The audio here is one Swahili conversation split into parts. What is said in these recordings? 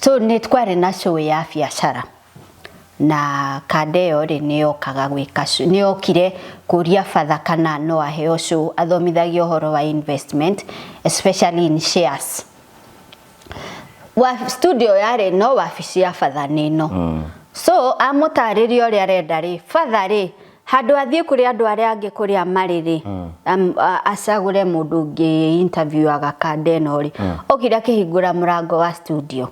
So nitwari na show ya biacara na kadeo ri niokaga gwika niokire kuria father kana no aheo show athomithagio horo wa investment especially in shares wa studio yare no wabici ya father nino so amutaririo ri arenda ri father ri handu athie kuri andu ari angi kuri amariri acagure mundu ngi interview aga kadeno ri okira kihingura murango wa studio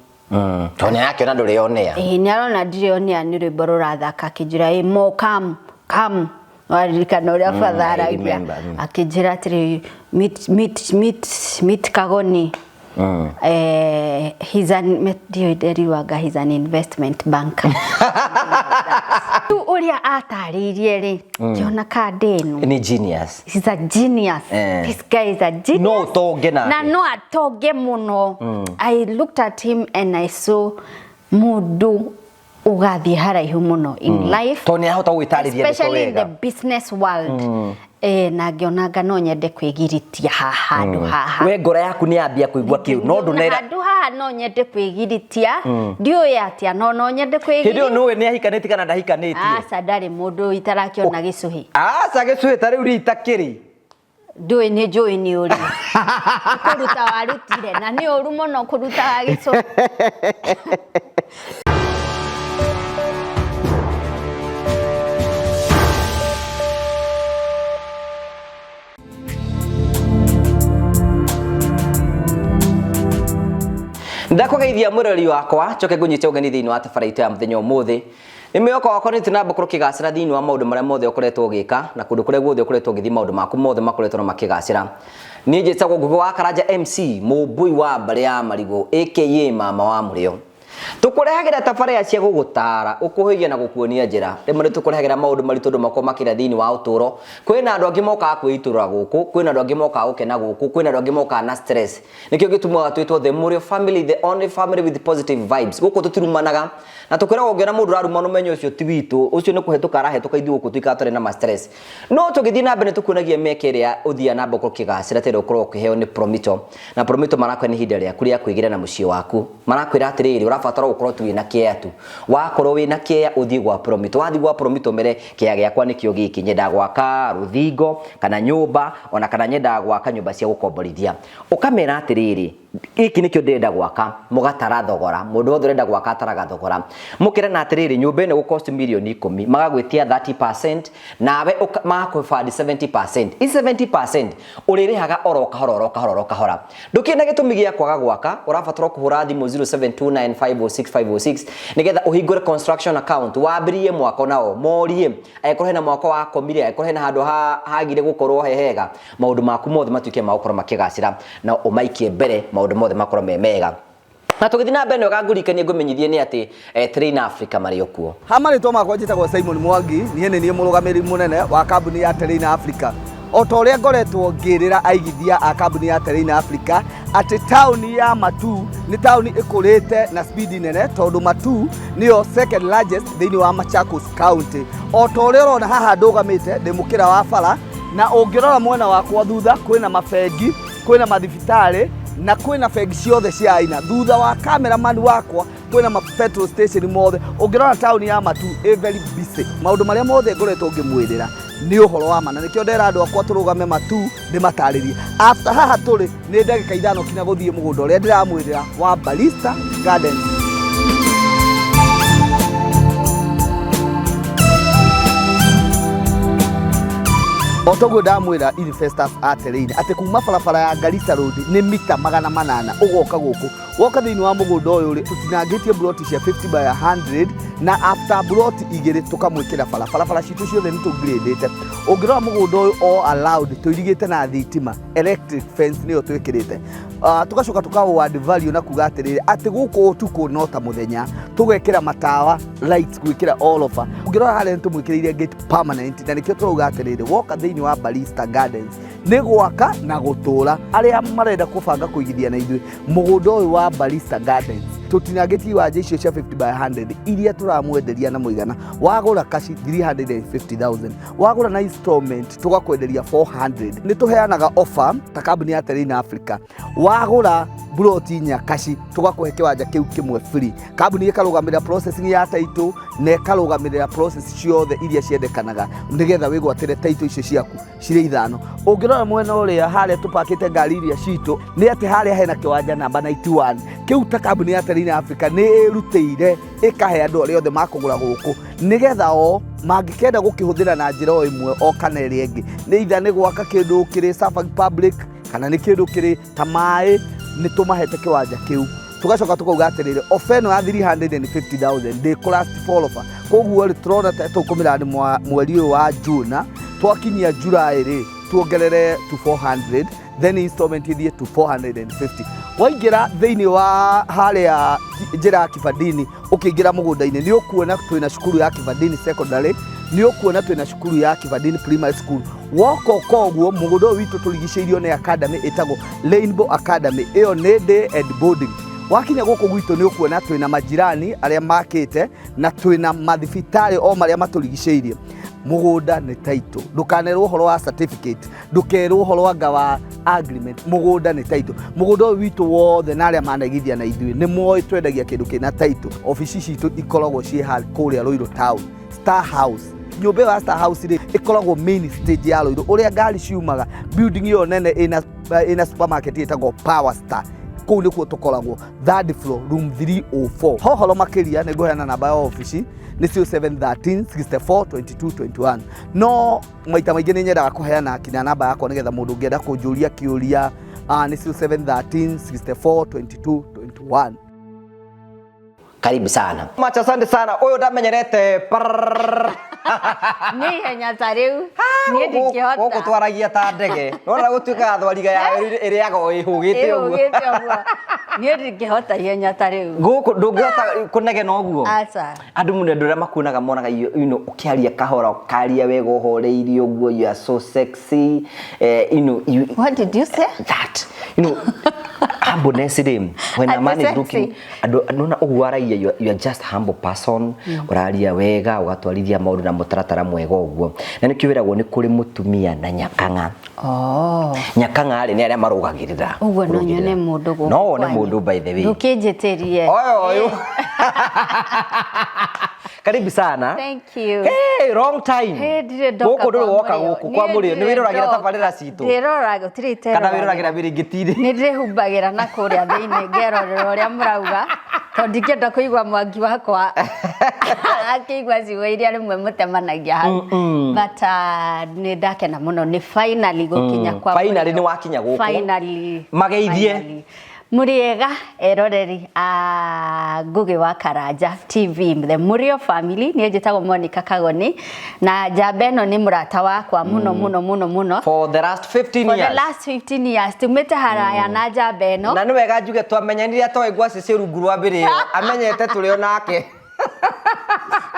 Tone yake na ndore yonea. Ni arona ndionea ni rwimbo rurathaka kijira mo come waririkana uria father akijira atiri meet Kagoni. He's an investment banker. Tu uria ataririe ri kiona kadenu ni genius. He's a genius. This guy is a genius. No toge na no atoge muno. I looked at him and I saw mudu ugathi haraihu muno in life. Tone ahota gwitariria especially in the business world. Na ngionanga no nyende kwigiritia handu haha. We ngora yaku ni ambia kuigua kiu no ndunera. Handu haha no nyende kwigiritia. Ndiyo atia no nyende kwigiritia. Hidio no we ni ahikaniti kana ndahikaniti. Sadari mundu itarakiona gicuhi. Gicuhi tari uri itakiri. Ndui ni njui ni uri. Kuruta warutire na ni uru muno kuruta gicuhi. Ndakugeithia murori wakwa coke ngunyite ugeni thiini wa tabarĩra ya muthenya umuthi nimeyoko wakwa ni tinamba kurukigacira thiini wa maundu maria mothe ukoretwo ugika na kundu kuria guothe ukoretwo ugithi maundu maku mothe makoretwo makigacira ni njitagwo Ngugi wa Karanja MC mubui wa mbari ya marigo aka mama wa murio tukurehagira tabarĩra cia gugutara ukuhĩgia na gukuonia njira rimwe tukurehagira maundu maritu ndu makoma kira thiini wa uturo kwina andu angi moka kwiturura guku kwina andu angi moka gukena guku kwina andu angi moka na stress nikio gitumuga twitwo the Murio family, the only family with positive vibes guku tutirumanaga na tukwira ngiona mundu aruma no menyo ucio ti witu ucio ni kuhetuka arahetuka ithu guku twikatore na stress no tugithi na mbere tukunagia meke ria uthia na mboko kigacira tere ukorwo ukiheo ni promito na promito marakwe ni hinda ria kuria kuigira na mucie waku marakwira atiriri urabatara ukorwo tu wina kia tu wakorwo wina kia uthii gwa promito wathi gwa promito mere kia giakwa nikio giki nyenda gwaka ruthingo kana nyumba ona kana nyenda gwaka nyumba cia gukomborithia ukamera atiriri iki nikio ndenda gwaka mugatara thogora mundu wothe urenda gwaka ataraga thogora mukira na atiriri nyumba ene gukost milioni 10 magagwitia 30% nawe makufadi 70%. I 70% uririhaga oroka kahora ndukina gitumi gia kwaga gwaka urabatara kuhura thimu 0729506506 nigetha uhingure construction account wabirie mwako nao morie akorwo na mwako wa komire akorwo na handu hagire gukorwo hehega maundu maku mothe matuike maukoro makigacira na umaikie mbere maundu mothe makoro memega na tugithina beno gangurikanie ngumenyithie ni ati Train Africa mari okuo hamari to makwa njitagwo Simon Mwangi ni murugamiri munene wa kambuni ya Train Africa otoria ngoretwo ngirira aigithia a kambuni ya Train Africa ati town ya Matu ni town ikurite na speed nene tondu Matu niyo second largest thiini wa Machakos County otoria rona haha ndugamite ndi mukira wa bara na ungirora mwena wakwa thutha kwina mafengi kwina mathibitari na kwina fegi ciothe cia aina thutha wa cameraman wakwa kwina ma petrol station mothe ungirona town ya Matu very busy maundu maria mothe ngoretwo ngimwirira ni uhoro wa mana nikio ndera andu akwa turugame Matu ndi mataririe after haha turi ni ndagika 5 kinya guthie mugunda uria ndiramwirira wa Barista Gardens. Otogo ndamwira investors aterine ate kuma barabara ya Garissa Road ni mita 800 ugoka guku woka thiini wa mugunda uyu ri tutinangitie broti cia 50 by 100 na after broti igiri tukamwikira barabara citu ciothe ni tugradete ungirora mugunda uyu all allowed tuirigite na thitima electric fence niyo twikirite tugacoka tukawo add value na kuga atiriri ati guku utuku no ta muthenya tugekira matawa lights gwikira all over ungirora hale tumwikiriire gate permanent na nikio turuga atiriri woka thiini wa Barista Gardens ni gwaka na gutura aria marenda kubanga kuigithia na ithui mugunda uyu wa Barista Gardens tutinageti waje icio cia 50 by 100 iria turamwenderia na muigana wagura kashi 350,000 wagura na installment tugakwenderia 400 ni tuheanaga offer ta kambuni ya Train Africa wagura buroti nyakaci tugakuhe kiwanja kiu kimwe free. Kambuni ikarugamirira processing ya title na ikarugamirira process ciothe iria ciendekanaga nigetha wigwatire title icio ciaku cire ithano. Ungirora mwena uria haria tupakite ngari iria citu ni ati haria hena kiwanja namba 91 kiu ta kambuni ya Terina Africa ni irutire ikahe andu aria othe makugura guku nigetha o mangikenda gukihuthira na njira o imwe o kana iri ingi ni itha ni gwaka kindu kiri Safari Public kana ni kindu kiri ta mai ni tumahete kiwanja kiu tugacoka tukauga atirire ofeno ya 350,000 de class follower koguo ri turona ta tukumira ni mweri wa June twakinyia July ri tuongerere to 400 then installment ithie to 450. Waingira thiini wa haria njira Kibandini ukiingira mugunda-ini ni ukuona twina cukuru ya Kibandini secondary ni ukuona twina cukuru ya Kibandini primary school woko koguo mugunda witu turigiceirio ni academy itago Rainbow Academy iyo ni day and boarding. Wakinya guku gwitu ni ukuona twina majirani aria makite na twina mathibitari o maria maturigiceirie. Mugunda ni title ndukanerwo horo wa certificate ndukerwo horo wa gawa agreement. Mugunda ni title. Mugunda witu wothe na aria managithia na ithui ni moyo twendagia kindu kina title. Office citu ikoragwo cie hali kuria Ruiru town Star House. Nyumba ya Star House ri ikoragwo main stage ya Ruiru uria ngari ciumaga building iyo nene ina supermarket itagwo Power Star kuu nikuo tukoragwo third floor room 304. Hohoro makiria ni nguheana namba ya office ni 0713 64 22 21. No maita maingi ni nyendaga kuheana kinya namba yakwa nigetha mundu ngienda kunjuria kiuria ni 0713 64 22 21. Karibu sana. Macha asante sana. Uyu ndamenyerete. Ni henya tariu. Ni ndikihota. Goko twaragia ta ndege. Nona gutuika thwariga ya iriago ihugite uguo. Ni ndikihota henya tariu. Goko ndungihota kunegena uguo. Acha. Andu mune ndura makunaga monaga ukiaria kahora ukaria wega uhoreirie uguo you are so sexy. What did you say? That. Humbleness them when a man is looking nona uguaraia you are just humble person uraria wega ugatwarithia maundu na mutaratara mwega uguo na nikiwiragwo ni kuri mutumia na nyakanga. Nyakanga ari ni aria marugagirira uguo no nyone mundu go no ne mundu by the way ndukinjitirie oyo karibu sana. Thank you. Hey, wrong time. Hey, dire doka goko nduru woka guku kwa muri ni wiroragira tabarira citu ndirora gutirite kana wiroragira biringitiri ni ndihubagira na kuria thiini ngerorera uria murauga tondikenda kuigwa mwangi wakwa akigwa ciwe iria rimwe mutemanagia hau but ni ndakena muno ni finally gukinya kwa finally ni wakinya guku finally mageithie Muriega eroreri Ngugi wa Karanja TV the Murio family ni njitagwo Monica Kagoni na Jabeno ni murata wakwa muno for the last 15 years. For the last 15 years tumete haraya na Jabeno na ni wega njuge twamenyanire atoigwa cici rungu rwa birio amenyete turio nake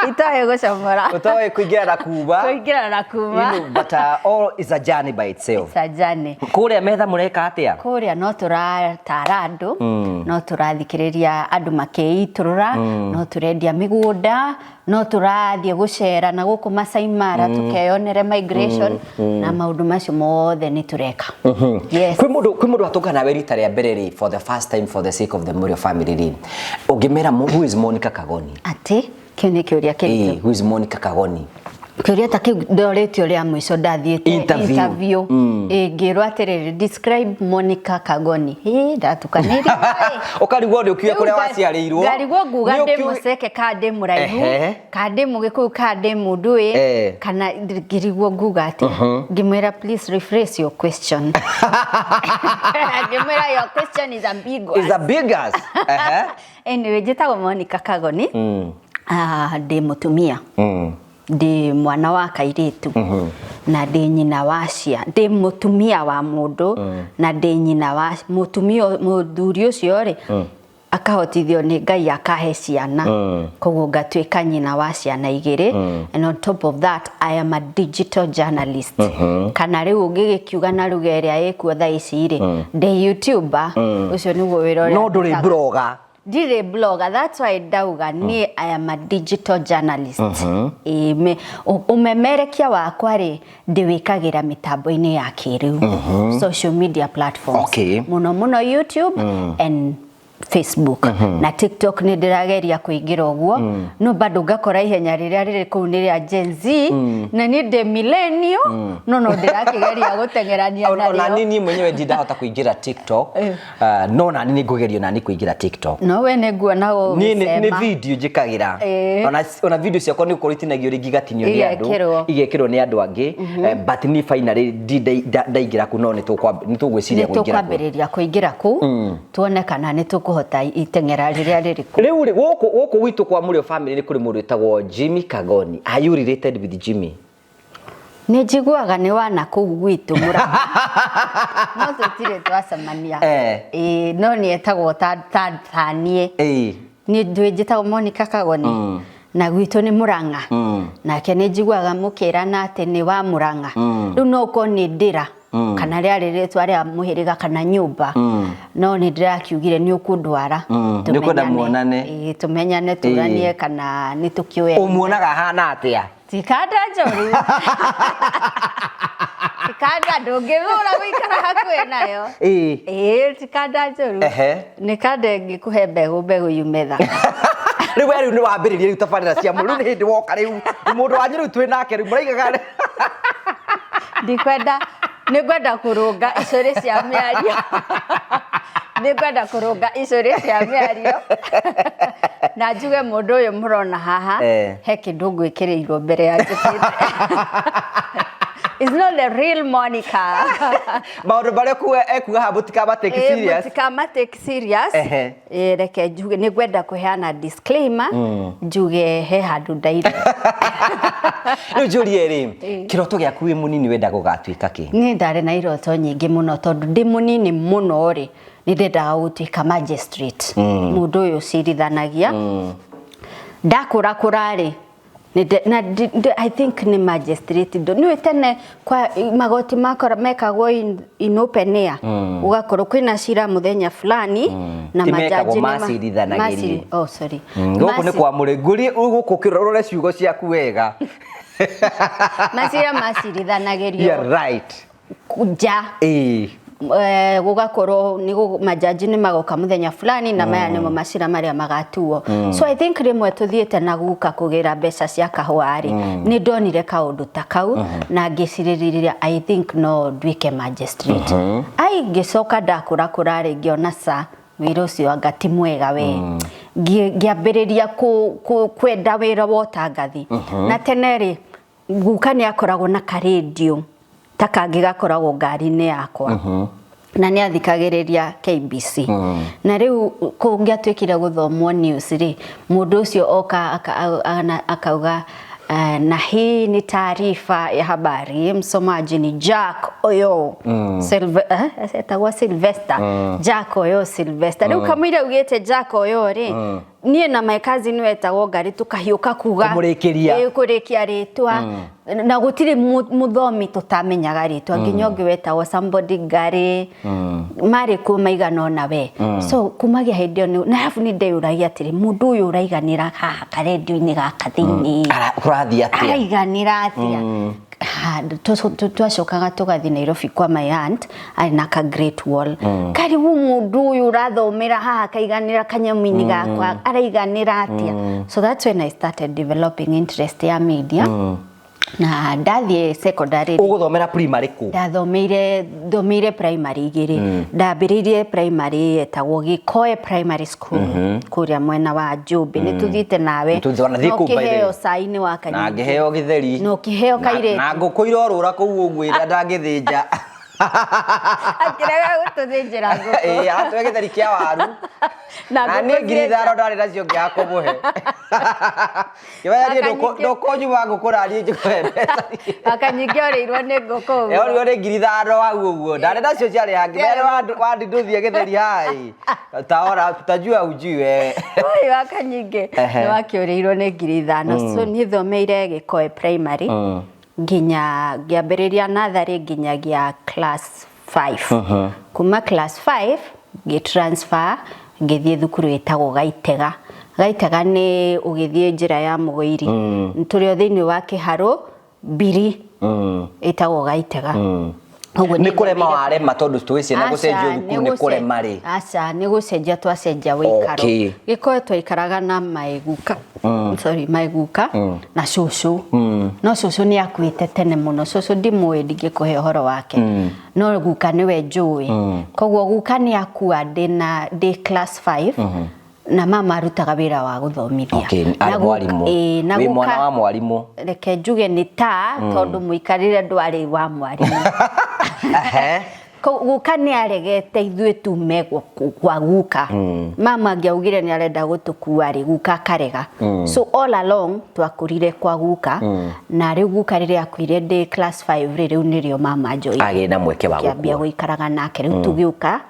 itoe gucomora utoe kuingira na kuba but all is a journey by itself. It's a journey. Kuria Metha mureka atia kuria no turatara andu no turathikiriria andu makeiturura no turendia migunda no turathie gucera na guku Masai Mara tukeyonere migration na maundu macio mothe ni tureka. Yes. Kwi mundu atungana werita ria mbere ri for the first time for the sake of the Murio family ri ungimera who is Monica Kagoni ati kene kiuria kile who is Monica Kagoni kiuria ta kiu ndoretio ria mwiso ndathiete interview ngirwa atiriri describe Monica Kagoni ndatukaniri ukarigwo ndi ukiuya kuria waciarirwo ngarigwo nguga ndi museke kande muraihu kande mugiku kande mundu kana ngirigwo nguga ati ngimwira please rephrase your question ngimwira your question is ambiguous anyway jitagwo Monica Kagoni ndi mutumia ndi mwana wa kairitu na ndi nyina wa cia ndi mutumia wa mundu na ndi nyina wa mutumia muthuri ucio ri akahotithio ni Ngai akahe ciana koguo ngatwika nyina wa ciana igiri and on top of that I am a digital journalist kana riu ngigikiuga na ruga iria ikuo thaa ici ri ndi YouTuber ucio niguo wira no nduri blogger Dire blogger, that's why dauga ni I am a digital journalist. Umemerekia wakwa ri ndiwikagira mitambo-ini ya kiriu, social media platforms. Okay. Muno YouTube and Facebook na TikTok ni ndirageria kuingira uguo no bado ngakora ihenya riria riri kuu ni ria Gen Z na ni de millennial no ndirakigeria gutengerania nario. Na nini mwenyewe ndindahota kuingira TikTok no na nini ngugerio na ni kuingira TikTok no we ne nguona wo ni video njikagira ona video ciakwa ni ukorwo itinagio ringi gatinio ni andu igekirwo ni andu angi but ni finally ndaingira ku no ni tugwiciria kuingira tukwambiriria kuingira ku tuone kana ni tukuhota itengera riria ririku riu guku gwitu kwa murio family ni kuri mundu etagwo Jimmy Kagoni. Are you related with Jimmy? Ni jiguaga ni wana kuu gwitu Murang'a no tutire twacemania no ni etagwo tanie ni ndwinjitagwo Monicah Kagoni na gwitu ni Murang'a nake ni jiguaga mukirana ati ni wa Murang'a riu no ko ni ndira kana riari ritwa ria muhiriga kana nyumba no ni ndirakiugire ni ukundwara tumenyane muonane tumenyane turanie kana ni tukiwe umuonaga hana atia tikada njoru tikada ndungirura guikara hakuhe nayo tikada njoru nikada ngikuhe mbegu yumetha riu ni wambiririe riu tabarira cia muru ni hindi woka riu mundu wanyu riu twi nake riu muraigaga nigwenda kurunga icuri cia miario nigwenda kurunga icuri cia miario na njuge mundu uyu murona haha he kindu ngwikirirwo mbere ya njukire It's not the real Monica. Maundu baria ekuga ha butika take serious. Butika take serious. Reke njuge nigwenda kuheana disclaimer njuge he handu ndaire. Riu njurie ri kiroto giaku wi munini wenda gugatuika ki? Ni ndare na iroto nyingi muno tondu ndi munini muno ri ni ndendaga gutuika magistrate. Mundu uyu cirithanagia. Ndakura kurari I think ni magistrate ni tene kwa magoti makora mekagwo in open air ugakorwo kwina cira muthenya fulani na majaji macirithanagiri sorry guku ni kwa muringuri guku kirorore ciugo ciaku wega macirithanagiri you're right kuja gugakorwo ni majaji ni magoka muthenya fulani na maya nimo macira maria magatuo so I think rimwe tuthiete na guka kugira mbeca cia kahwari ni ndonire kaundu ta kau na ngiciririria I think no ndwike magistrate ai ngicoka ndakura kurari ngiona sa wira ucio angati mwega we ngiambiriria kwenda wira wotangathi na teneri guka ni akoragwo na ka radio takangigakoragwo ngari-ini yakwa na ni athikagiriria KBC na riu kungiatwikire guthomwo news ri mundu ucio oka akauga na hii ni taarifa ya habari msomaji ni Jack Oyo Sylvester Jack Oyo Sylvester riu kamwira ugite Jack Oyo ri nie na maikazi ni wetagwo ngari tukahiuka kuga kurikia ritwa na gutire muthomi tutamenyaga ritwa nginyoge wetagwo somebody ngari mari kumaigana ona we so kumagia hindio na hafu ni ndeyuragia atiri mundu uyu uraiganira haha karedio-ini gaka thiini kurathi atia araiganira atia twacokaga tugathi Nairobi kwa my aunt ari na ka Great Wall karibu mundu uyu urathomera haha kaiganira kanyamu-ini gakwa araiganira atia so that's when I started developing interest ya media na ndathie secondary uguthomera primary ku ndathomeire primary igiri ndambiririe primary etagwo Gikoe primary school kuria mwena wa Njumbi ni tuthite nawe no kiheo saini wa kanyingi na ngiheo githeri no kiheo kaire na ngukuira rura ku ugwira ndangithinja akiraga gututhinjira nguku atwe githeri kia waru na ni ngiritharo ndari nacio ngiakumuhe kibaria ndokonyu wa ngukurarie njikuhe mbeca akanyingi oreirwo ni nguku oreirwo ni ngiritharo wa uguo ndari nacio ciari hangi mere wa nduthie githeri hai taora tutajua ujiwe oi akanyingi ni wakioreirwo ni ngirithano so ni thomeire Gikoe primary nginya ngiambiriria natharĩ nginyagia class 5 kuma class 5 ngitransfer ngithie thukuru etagwo Gaitega. Gaitega ni ugithie njira ya Mugoiri. Turio thiini wa Kiharo Biri etagwo Gaitega. Ni kurema warema tondu twisi na gucenjio thukuru ni kurema ri. Aca ni gucenjia twacenjia wikaro. Gikoetwo ikaraga na Maiguka. Sorry, Maiguka na Cucu. No Cucu ni akuite tene muno. Cucu ndimwe ndingikuhe uhoro wake. No Guka niwe njui. Koguo Guka ni akua ndi class 5. Na mama arutaga wira wa guthomithia. Na mwalimu. Wi mwana wa mwalimu. Reke njuge ni ta tondu muikarire ndwari wa mwalimu. Guka ni aregete ithue tume kwa Guka. Mama ngiaugire ni arenda gutukua ri Guka karega. So all along twakurire kwa Guka na riu Guka riri akuire ndi class 5 riu nirio mama njoi. Agina mweke wa gukua. Kiambia guikaraga nake riu tugiuka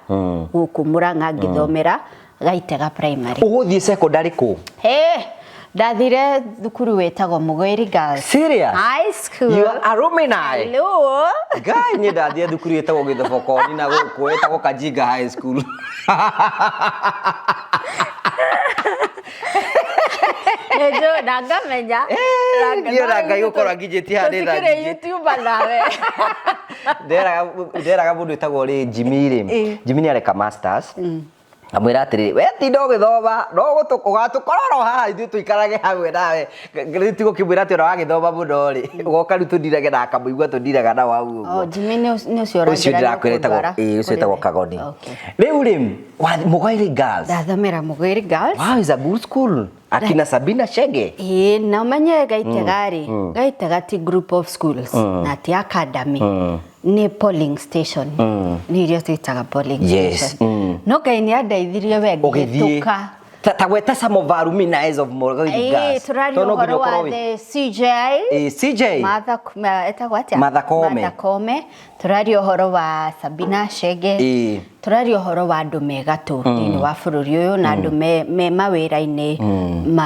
guku Murang'a ngithomera Gaitega primary. Uguthie secondary ku? Ndathire thukuru wetagwo Mugoiri Girls Serious? High School. You are alumni? Hello. Guy, ni ndathire thukuru wetagwo Githobokoni na guku wetagwo Kajinga High School. Ejo ndagamenya. Ndio ragai ukora ngijeti hande tha. Tukire YouTube nawe. Nderaga mundu wetagwo ri Jimmy ri. Jimmy ni areka masters. Amwira atiri we ti ndo githoma no gatukororo haha ithu tuikarage hamwe nawe ritigo kimwira ati ora wagithoma muno ri ugoka ritu ndirage na akamuigua tundiraga na wau uguo Jimmy ni ucio ucio ndirakwireta ucio etagwo Kagoni riu ri Mugoiri Girls ndathomera Mugoiri Girls. Wow, is a good school. Akina Sabina Shege. Na umenye Gaitega ri Gaitega ti group of schools na ti academy. Ni polling station. Ni irio twitaga polling station. No kaini andeithirie we ngituka. Tagweta some of alumni of Mugoiri Girls. Tono ngiro wa the CJ. CJ. Metha Kome. Turari uhoro wa Sabina Shege. Turari uhoro wa andu megatu ni wa bururi uyu na andu me mawira-ini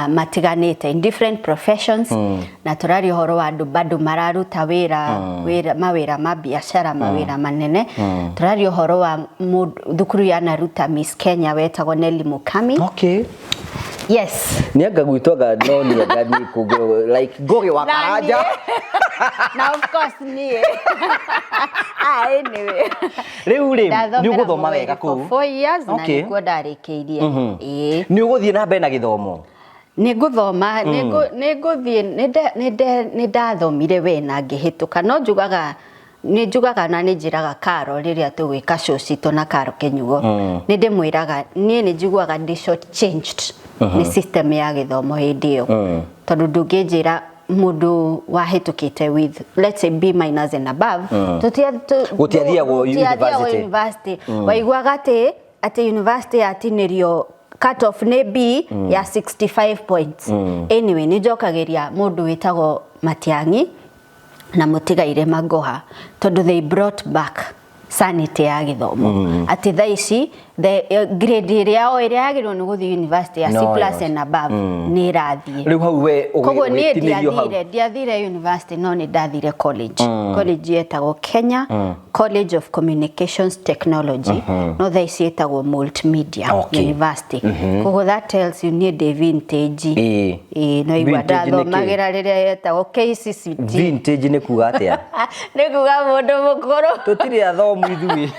matiganite in different professions na turari uhoro wa andu bado mararuta mawira ma biashara mawira manene. Turari uhoro wa thukuru ya naruta Miss Kenya wetagwo Nelly Mukami. Okay. Yes. Niaga gwitwaga no niaga ni kugo like goge wa karaja. Now of course ni. Anyway. Riu ri ni uguthoma wega ku. 4 years na nikuo ndarikiirie. Ni uguthie na mbere na githomo. Ni guthoma niguthie ni ndathomire we na ngihituka no njugaga na njiraga Karo riria tugwika show cito na Karo Kenyugo ni ndimwiraga ni njiguaga ndi short changed ni system ya githomo hindi yo tondu ndungijira mundu wahitukite with let's say B- and above gutiathia go university waiguaga ati university atinirio cut off ne B ya 65 points anyway ni njokagiria mundu witagwo Matiangi na Mutigaire Magoha tondu they brought back sanity ya githomo ati thaici the grade ria yagirwo ni guthi university ya C+ and above ni rathie riu hau we ugwetinirio hau ndiathire university no ni ndathire college yetagwo Kenya College of Communications Technology no thaici yetagwo Multimedia University koguo that tells you need a vintage no igwa ndathomagira riria yetagwo KCCT vintage ni kuga atia ni kuga mundu mukuru tutiri athomu ithui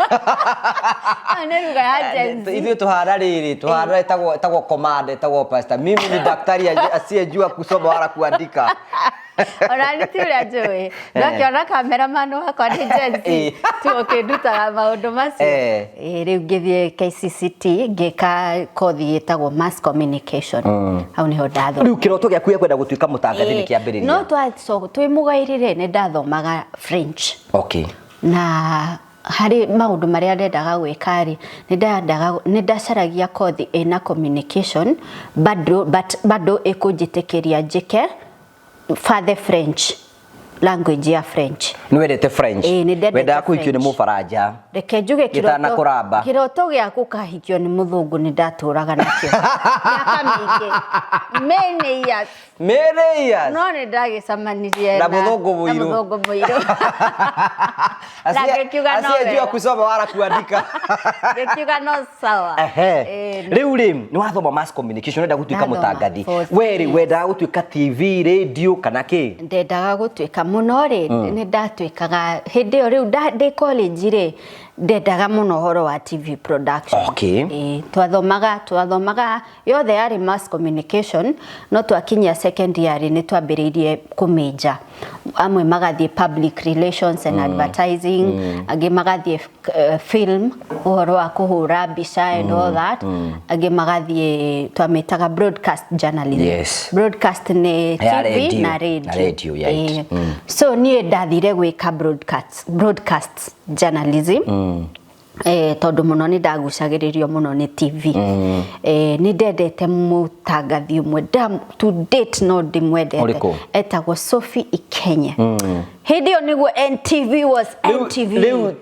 neruga ya ithui tuhara riri tuhara etagwo command etagwo pastor mimi ni daktari asiyejua kusoma wala kuandika Orani tiuria njui ndakiona cameraman wakwa ni Jensi tukindutaga maundu macio riu ngithie KCCT ngika kothi yetagwo mass communication au niho ndatho riu kiroto giaku ya kwenda gutuika mutangathi ni kiambiriria no twi Mugoiri ni ndathomaga French na hari maundu maria ndendaga gwika ri ni ndacaragia kothi ina communication bado ikunjitikiria njike father French language ya French. Nwendete French. Wenda kuhikio ni Mufaranja. Reke njuge kiroto giaku kahikio ni Muthungu ni ndaturaga nakio. Miaka mingi. Many years. No ni ndagicamanirie na Muthungu muiru. Na Muthungu muiru. Asiye kusoma wala kuandika. Gekiuga no sawa. Riu ni wathoma mass communication nda gutuika mutangathi. Wenda gutuika TV, radio kana ki? Ndendaga gutuika muno ri ni ndatuikaga hindi yo riu ndi college ri ndendaga muno horo wa TV production. Okay. Twathomaga yothe yari mass communication no twakinya secondary ni twambiririe kumeja amwe magathie public relations and advertising age magathie film horo wa kuhura mbica and all that age magathie twametaga broadcast journalism. Broadcast ni TV na radio. So nie ndathire gwika broadcast journalism. Tondu muno ni ndagucagiririo muno ni TV. Ni ndendete mutangathi umwe to date no ndimwendete etagwo Sophie Ikenye. Hindi yo niguo NTV was NTV.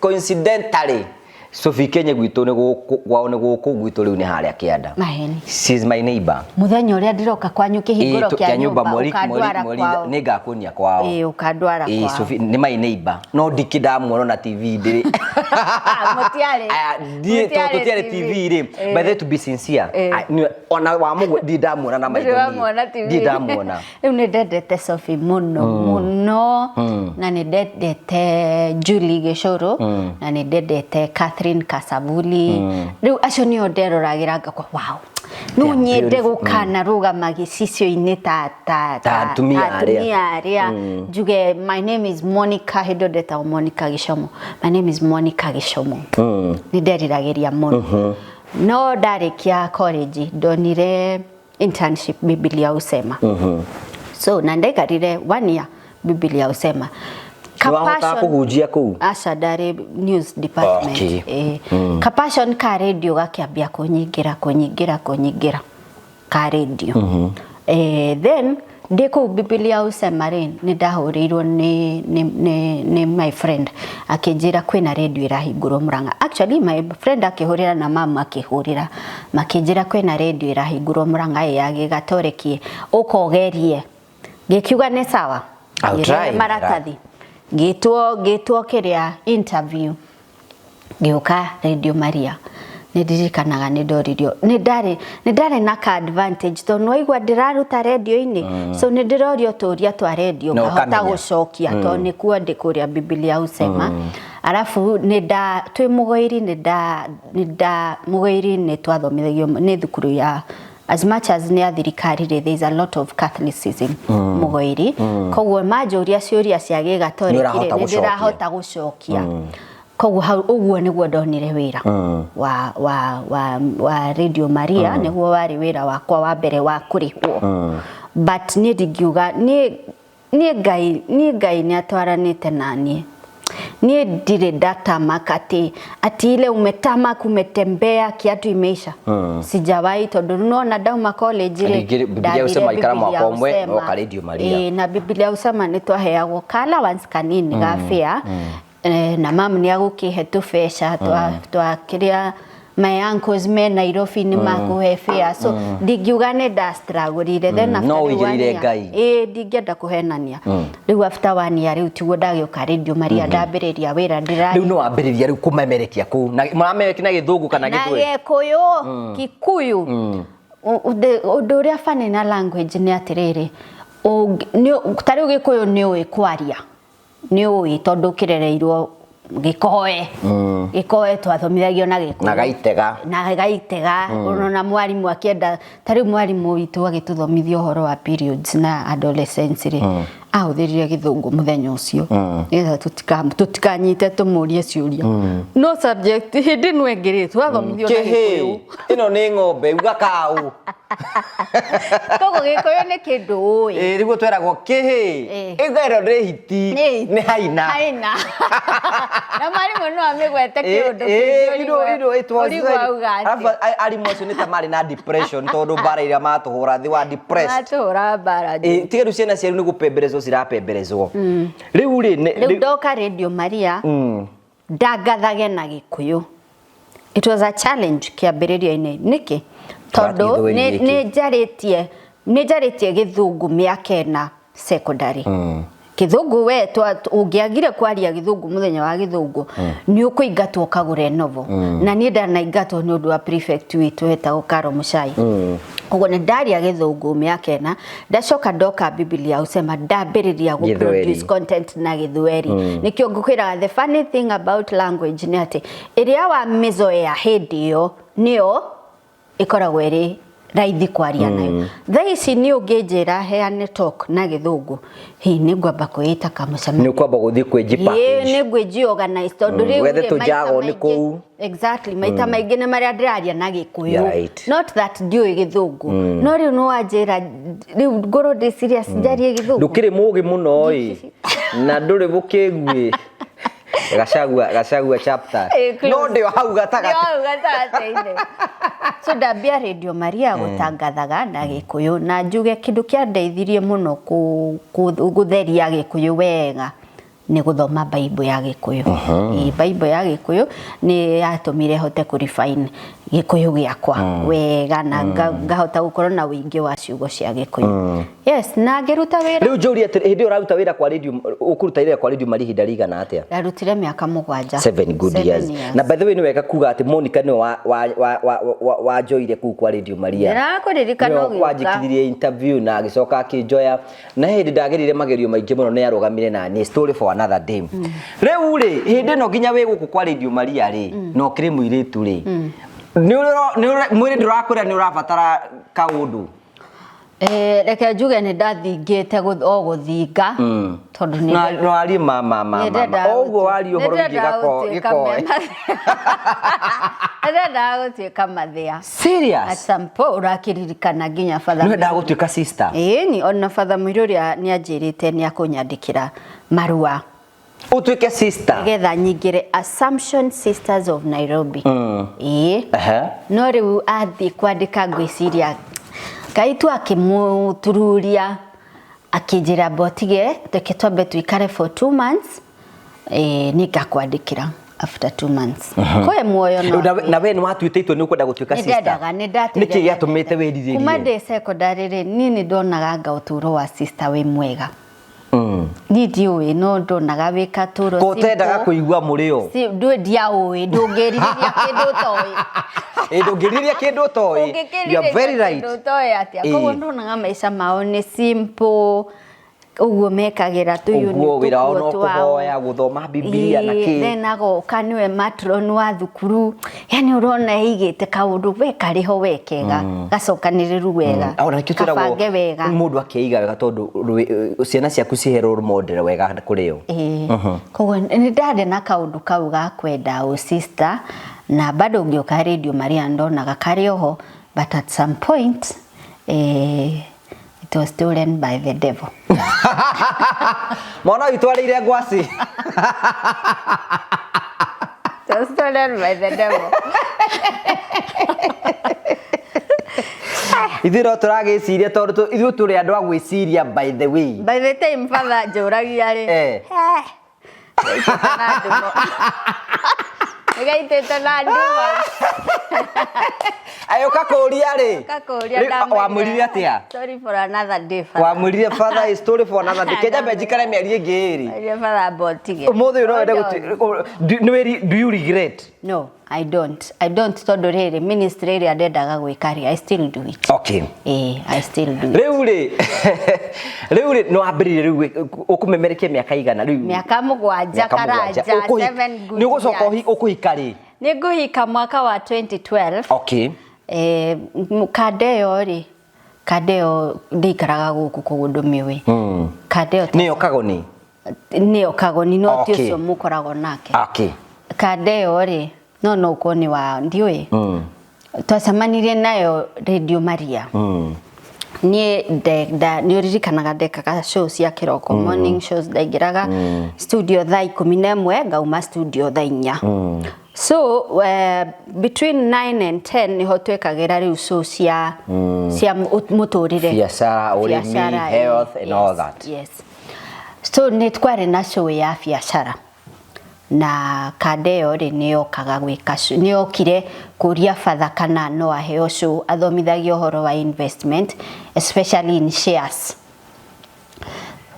Coincidentally Sophie Kenya gwitu ni guku gwitu riu ni haria kianda. Maheni. She's my neighbor. Muthenya uria ndiroka kwanyu kihinguro kia nyumba mori ni ngakunia kwao. Ukandwara kwao. Sophie ni my neighbor. No ndikidamuona na TV ndiri. Mutiare. Tutiare TV ri. By the to be sincere. Ona wa mugo ndidamuona na maithori. Ndidamuona. Riu ni ndendete Sophie muno. Na ni ndendete Julie Gishoro na ni ndendete Catherine Kasabuli. Riu acio ni nderoragiraga kwa wow. No nyende gukana rugama gicicio-ini ta atumia aria njuge my name is Monica Hedodeta Monica Gishomo. My name is Monica Gishomo. Ni nderiragiria muno. No ndarikia college ndonire internship Biblia Usema. So na ndekarire 1 year Biblia Usema. Kuhujia ku Ashadare news department. Kapassion ka radio gakiambia kunyigira ka radio. Then ndiko Biblia Usema ri ni ndahurirwo ni my friend akinjira kwina radio irahingurwo Murang'a. Actually my friend akihurira na mama akihurira makinjira kwina radio irahingurwo Murang'a yagigatoreki ukogerie gikiuga ni sawa. I'll try maratathi gitwo kiria interview gioka Radio Maria nidirikanaga nidoririo nidare na ka advantage to no igwa ndiraruta radio ini so nidirorio turia twa radio kahota gucokia to ni kuo ndikuria Biblia Usema alafu nida twi mugoiri nida mugoiri ni twathomithagio ni thukuru ya as much as near the thirikari there is a lot of Catholicism mugoiri koguo majoria ciuria cia gigatorikire ndirahota gucokia koguo hau uguo niguo ndonire wira wa Radio Maria niguo wari wira wakwa wa mbere wa kurihwo but ni ndigiuga ni ngai ni atwaranite nani ni ndire data makati ati ile umetembea kiatu imeisha sijawahi tondu unaona dauma college ri Biblia Usema ikara mwaka umwe no ka Radio Maria na Biblia Usema ni twaheagwo kala once kanini gafia na mam ni agukihe tubesha twakiria my uncles me Nairobi ni makuhe fare so ndigiuga ne ndastragurire then after no wigirire ngai ndigenda kuhenania riu after 1 year riu tiguo ndagioka Radio Maria ndambiriria wira ndira riu no ambiriria riu kumemerekia ku na muramerekia na githungu kana githwe na gikuyu kikuyu undu uria fane na language ni atiriri tari ugikuyu ni uyi kwaria ni uyi tondu kirereirwo gikoe twathomithagio na gikuyu na gaitega na mwarimu akienda tari mwarimu witu agituthomithia horo wa periods na adolescence ri ahuthirie githungu muthenya ucio etha tutikanyite tumurie ciuria no subject hindi nwengiritwo athomithio na gikuyu ino ni ng'ombe uga kau togo gikuyu ni kindu ui rigu tweragwo kihi igero ri hiti ni haina na mwarimu no amigwete kiundu alafu arimu acio ni tamari na depression tondu bara iria matuhura thi wa depressed matuhura bara tigeru ciana ciaru ni gupemberezo cirapemberezwo riu riu ndoka Radio Maria ndagathage na Gikuyu. It was a challenge kiambiriria-ini niki tondu ni njaritie Githungu miaka 4 secondary. Githungu we ungiagire kwaria Githungu muthenya wa Githungu ni ukuingatwo kagure novo na ni ndanaingatwo ni undu wa prefect witu etagwo Karo Muchai. Koguo ni ndaria Githungu miaka 4 ndacoka ndoka Biblia usema ndambiriria gu produce content na Githweri. Nikio ngukwira the funny thing about language ni ati iria wa mizoea hindi yo nio ikoragwo iri raithi kwaria nayo. Thaa ici ni unginjira heane talk na Githungu ni ngwamba kuita kamucami ni kwamba guthii kwenji package ni ngwenji organized tondu riu wethe tujago ni kou exactly maita maingi ni maria ndiraria na Gikuyu not that ndiui Githungu no riu no wanjira riu ngoro ndi serious njarie Githungu ndukiri mugi muno na nduri bukengwi gacagua chapter no ndio hau gatagati so ndambia Radio Maria gutangathaga na Gikuyu na njuge kindu kia ndeithirie muno gutheria Gikuyu wega ni guthoma Bible ya Gikuyu. Bible ya Gikuyu ni yatumire hote ku refine Gikuyu giakwa wega na ngahota gukorwo na wingi wa ciugo cia Gikuyu. Yes, na ngiruta wira. Riu njuri ati hindi uraruta wira kwa radio ukuruta wira kwa radio Maria hinda atia? Ndarutire miaka 7. 7 good years. Na by the way ni wega kuga ati Monica ni wa joire ku kwa Radio Maria. Ndirakuririkana no wajikithirie interview na agicoka akijoya na hindi ndagirire magerio maingi muno ni arugamire na ni story for another day. Riu ri hindi no nginya we guku kwa Radio Maria ri no kiri muiritu ri ni mwiri ndurakwira ni urabatara kaundu reke njuge ni ndathingite guthinga tondu ni no ari mama oguo wari uhoro ngigako gikoe ndagutwika mathia serious at some point urakiririkana nginya father no ndagutwika sister ni ona father Mwiruria ni anjirite ni akunyandikira marua utwike sister getha nyingire Assumption Sisters of Nairobi no riu athi kwandika ngwiciria Kaitu akimutururia akijira botige teketwabe tuikare for 2 months nikakwandikira after 2 months koe muoyo no na we ni watuititwo ni ukwenda gutwika sister niki giatumite wiriririe kuma de secondary ri nini ndonaga ngauturo wa sister we mwega ni ndiwe no ndonaga wika turo simple kotendaga kuigua murio si ndiawe ndungeriria kindu toi ndungeriria kindu toi you are very right kindu toi atia koguo ndonaga maica mao ni simple uguo mekagira tu unit uguo wira ono kuhoya guthoma Biblia na ki nenago kaniwe matron wa thukuru yani urona higite kaundu wekariho wekega gacokaniriru wega ona kitirago mundu akeiga wega tondu ciana ciaku cihe role model wega kurio koguo ni ndade na kaundu kau ga kwenda o sister na bado ngioka Radio Maria ndonaga karioho but at some point it was stolen by the devil. Mwana itwarire ngwasi. It was stolen by the devil. Ithiro turagiciria tondu ithu turi andu agwiciria by the way. By the time father njuragia ri. Gaitete na nduma. Ayo kakuria ri. Kakuria wa mwirire atia. Sorry for another day. Wa mwirire father is story for another day. Kenya mejikare miari ingiri. Mwirire father botige. Mothe no wenda do you regret? No, I don't. I don't tondu riri ministry ri adendaga gwikari. I still do it. Okay. I still do it. Riu no ambirire riu ukumemerekia miaka igana riu. Miaka 7 karanja 7 good. Ni gucoka ukuhika ri. Ni nguhika mwaka wa 2012. Okay. Kadeo ndikaraga guku kugundumiwe. Kadeo Nio Kagoni. Nio Kagoni no tio mukorago nake. Okay. Kadeo ri no ukoni wa ndiwe. Twasamanirie nayo Radio Maria. Ni uririkanaga ndekaga shows ya kiroko morning shows ndaigiraga studio thaa 11 ngauma studio thaa 4. So between 9 and 10 niho twekagira riu shows cia muturire biashara urimi health and all that. Yes. So nĩ twarĩ na show ya biacara na Kadeo rĩ nĩokaga gwĩka nĩokire kũria father kana no aheo show athomithagia ũhoro wa investment especially in shares.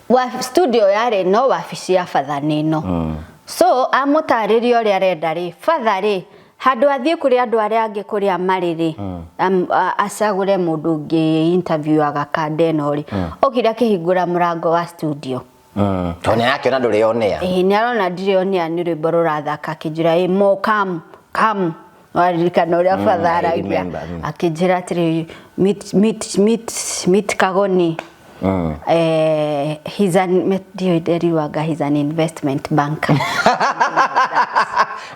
Wa studio yarĩ no wabici ya father nĩno. So amũtarĩria ũrĩa arenda rĩ father rĩ handũ athiĩ kũrĩ andũ arĩa angĩ kũrĩa marĩ rĩ acagũre mũndũ ũngĩ interview aga Kadeno rĩ okire akĩhingũra mũrango wa studio. Tone yake na ndũrĩonea. Nĩ arona ndĩrĩonea nĩ rwĩmbo rũrathaka akĩnjĩra mo come waririkana ũrĩa father aragia akĩnjĩra atĩrĩ meet Kagoni. He's an investment banker.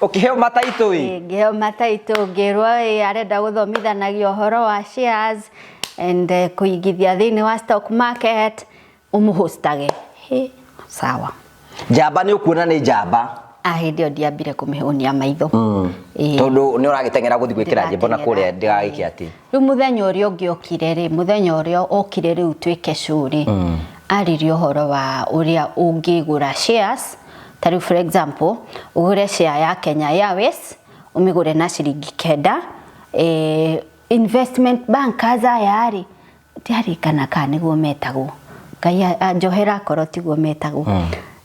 Ukiheo mataito ĩ. Ngĩheo mataito ngĩrwo arenda gũthomithanagia ũhoro wa shares and kũigithia thĩinĩ wa stock market ũmũhostage. Sawa. Njamba nĩ ũkuona nĩ njamba. Ahĩndĩ ndiambire kũmĩhũnia maitho. Tondũ nĩ ũragĩteng'era gũthiĩ gwĩkĩra nyĩmbo na kũrĩa ndĩgagĩke atĩ. Rĩu mũthenya ũrĩa ũngĩ okire rĩ mũthenya ũrĩa okire rĩu twĩke show rĩ aririe ũhoro wa ũrĩa ũngĩgũra shares. Tarĩu for example ũgũre share ya Kenya Airways ũmĩgũre na ciringi 9. Investment bankers aya rĩ ndiarikana kana nĩguo metagwo. Ngai anjohera korwo tiguo metagwo.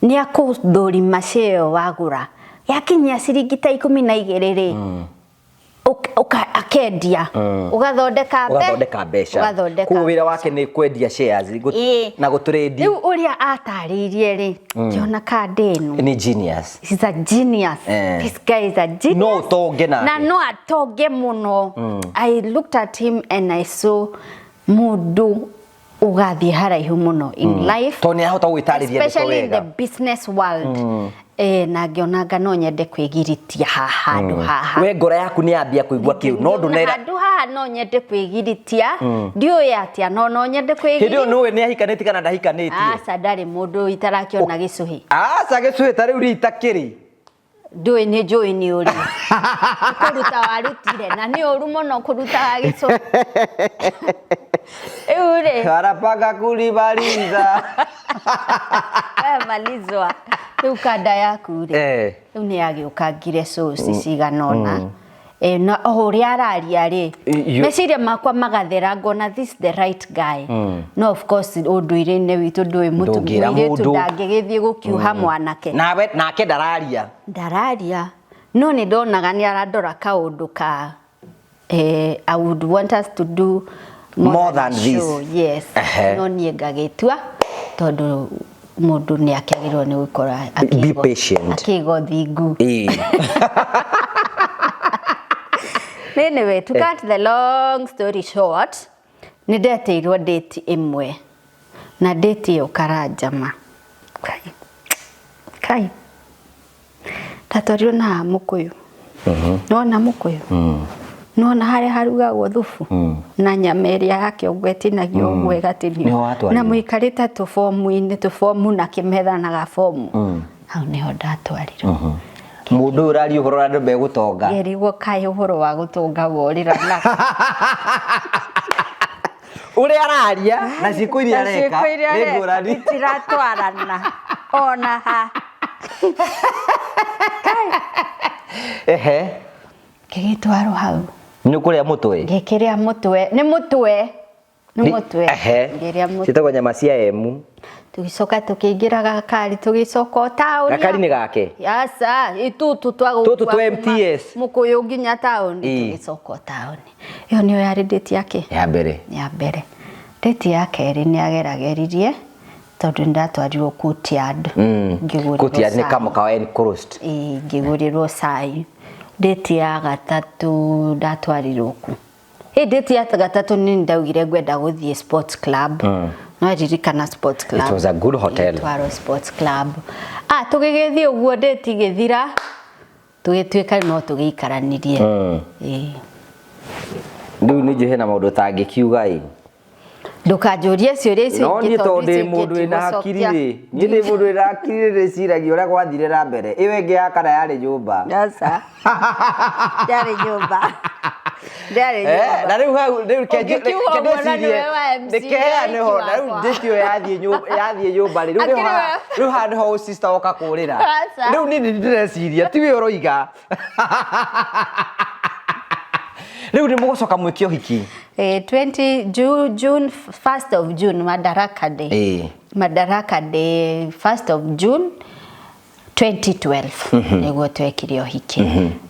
Nĩ akũthũrima share wagũra yakinyia ciringi ta 12 rĩ akendia ugathondeka mbeca kuo wĩra wake nĩ kwendia shares na gũtrade. Rĩu ũrĩa atarĩirie rĩ Kiona Kadeno ni genius. He's a genius. This guy is a genius. No tonge na no atonge muno. I looked at him and I saw mundu ugathi haraihu muno in life. Tony ahota gwitarĩria especially in the business world. Na ngĩonaga no nyende kwĩgiritia haha handũ haha. We ngora yaku nĩ yambia kũigua kĩu no ndũnera. Handũ haha no nyende kwĩgiritia. Ndiũĩ atĩa no nyende kwĩgiritia. Hĩndĩ ĩyo nũĩ nĩ ahikanĩtie kana ndahikanĩtie? Aca ndarĩ mũndũ itarakĩona gĩcũhĩ. Aca gĩcũhĩ ta rĩu itakĩrĩ. Ndũĩ nĩ njũĩ nĩ ũrĩ. Kũruta warutire na nĩ ũru mũno kũruta gĩcũhĩ. Eure. Karapaka kulibaliza. Malizwa. Ukada yaku rĩ. Rĩu nĩ agĩũkangire soci ciganona. Na ũrĩa araria rĩ. Meciria makwa magathera ngona this the right guy. No of course ũndũire-inĩ witũ ndũĩ mũtumia mũirĩtu ndangĩgĩthiĩ gũkiuha mwanake. Nawe nake ndararia. Ndararia. No nĩ ndonaga nĩ arandora kaũndũ ka I would want us to do more than this. Yes. No niĩ ngagĩtua tondũ mũndũ nĩ akĩagĩrĩirwo nĩ gũkorwo be patient. Akĩgo thingu. Anyway, to cut the long story short, nĩ ndeteirwo date ĩmwe. Na date ĩyo karanjama. Kai. Tatwario na mũkũyũ. Nona mũkũyũ. Nona harĩa harugagwo thubu na nyama ĩrĩa yake ũguo ĩtinagio ũguo ĩgatinio na mũikarĩte tũbomu na kĩmetha na gabomu hau nĩho ndatwarirwo. Mũndũ ũraria ũhoro wa andũ megũtonga. Ngerigwo kaĩ ũhoro wa gũtonga worĩra na ũrĩa araria na ciĩko iria areka nĩ ngũrani. Itiratwarana ona ha. Kĩgĩtwarwo hau. Nĩ kũrĩa mũtwe. Ngĩkĩrĩa mũtwe. Nĩ mũtwe. Nĩ mũtwe. Ngĩrĩa mũtwe. Citagwo nyama cia emu. Tũgicoka tũkĩingĩra gakari tũgicoka taũni. Gakari nĩ gake. Yasa itutu twagũkua. Tutu twa MTS. Mũkũyũ nginya taũni tũgicoka taũni. Iyo nĩyo yarĩ date yake. Ya mbere. Ya mbere. Date ya kerĩ nĩ agerageririe tondũ ndatwarirwo Courtyard. Courtyard nĩ kamukawa en coast. Ngĩgũrĩrwo cai. Date ya gatatũ ndatwarirwo ku. Date ya gatatũ nĩ ndaugire ngwenda gũthiĩ sports club. No ririkana sports club. It was a good hotel. Twaro sports club. Tũgĩgĩthiĩ ũguo date igĩthira. Tũgĩtuĩka no tũgĩikaranirie. Rĩu nĩ njũhe na maũndũ tangĩkiuga ĩ. Ndukanjũrie ciũria icio no ni to ndi mundu ina hakiri ri ni ndi mundu ina hakiri ri ciragia uria gwathire na mbere iwe ngi ya kana yari nyumba Yasa yari nyumba na riu kendecirie ndikeane ho na riu nditio yathie nyumba ri riu handi ho sister oka kurira riu nini ndireciria tiwe uroiga riu ni mugocoka mwikio hiki 20 June 1st of June Madaraka Day Madaraka Day 1st of June 2012 niguo twekire hiki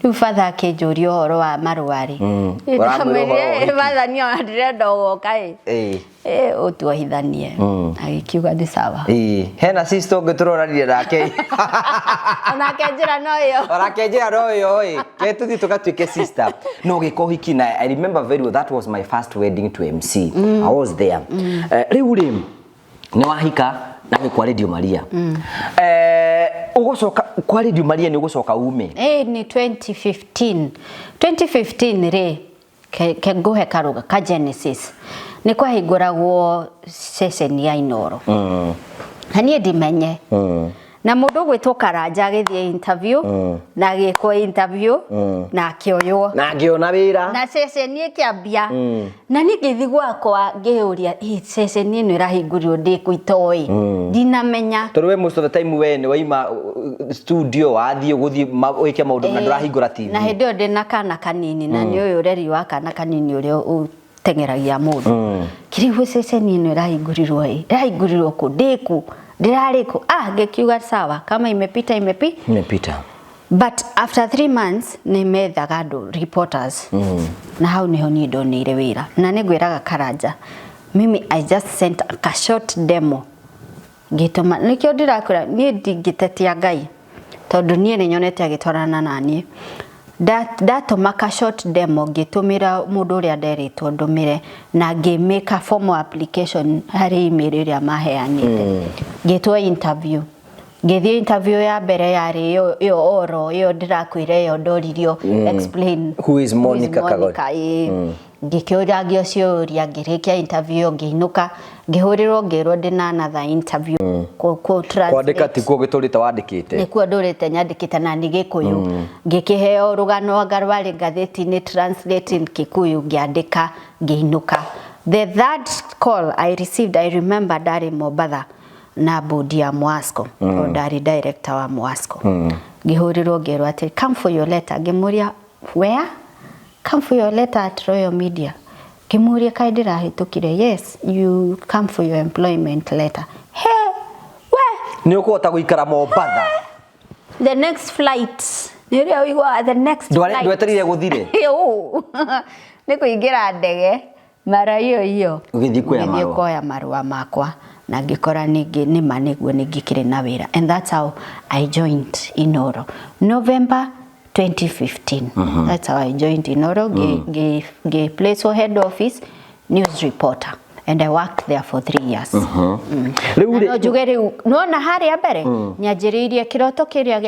riu father akinjuria horo wa marwari father ni ndirenda ugoka utuohithanie agikiuga ndi sawa hena sister ngiturorarire nake onakenjira no yo ketuthi tukatuike sister no giko hiki na I remember very well that was my first wedding to MC I was there riu ri ni wahika na kwa Radio Maria ugocoka kwa Radio Maria ni ugocoka ume ni 2015 ri kenguhe karuga ka Genesis ni kwa higuragwo session ya Inoro hani ndimenye na mundu gwitwo Karanja agithie interview na giko interview na akioywo na ngiona wira na session ikiambia na nigithii gwakwa ngiuria session ino irahingũrirwo ndi kuitoi ndinamenya toriwe most of the time we ni waima studio wathie guthie wike maundu na ndurahingũra TV na hindi ndina kana kanini na ni uyu reri wa kana kanini uria tengeragia mundu kirigo session ino irahingũrirwo ku ndiku ndirariko ngikiuga sawa kama imepita but after 3 months nimethaga andu reporters na hau niho ni ndonire wira na nigwiraga Karanja mimi I just sent a short demo gituma nikio ndirakura ni ndingitetia Ngai tondu nie ni nyonete agitwarana nani datuma ka short demo gitumira mundu ria nderitwo ndumire na make a formal application hari email ria maheanite gitwa interview ngithie interview ya mbere yari yo oro yo ndirakwire yo ndoririo explain who is Monica Kagoni ngikioria ngiocia ngirikia interview ngiinuka ngihurirwo ngirwo ndina another interview ku kwandika ti kuo giturite wandikite nikuo ndurite nyandikite na ni Gikuyu ngikiheo rugano ngarwari ngatheti ni translate in Kikuyu ngiandika ngiinuka the third call I received I remember dari Mobatha na bodi ya Mwasco dari director wa Mwasco ngihurirwo ngirwo ati come for your letter ngimuria where come for your letter at Royal Media kimuria kaidira hitukire yes you come for your employment letter ni ukota guikara Mobatha the next flight niria uigwa the next flight ndweterire guthire ni kuingira ndege mara hiyo ugithii kuoya marua makwa na ngikora ni maniguo ningikire na wira and that's how I joined Inoro November 2015 that's how I joined Inoro ge place for head office news reporter and I worked there for 3 years no jugere no na hari abere nyajiririe kiroto kiria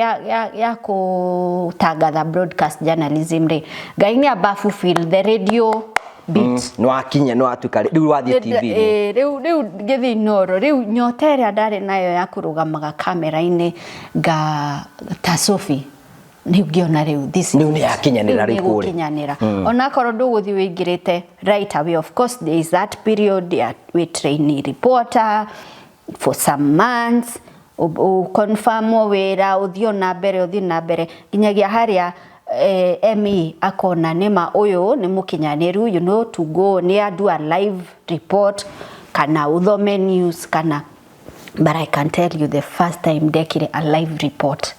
ya kutangatha broadcast journalism ri gaini abafu field the radio bit no akinya no atuka riu wathie TV riu ngithi Inoro riu nyotere ndari nayo ya kurugamaga kamera-ini ga ta Sophie ngiona riu this ni yakinyanira riku kinyanira ona korwo nduguthi wingirite right away of course there is that period we trainee reporter for some months confirm wira uthio na mbere kinyagia haria ME akona nema uyu ni mukinyaniru you know to go near do a live report kana uthome news kana but I can tell you the first time dekire a live report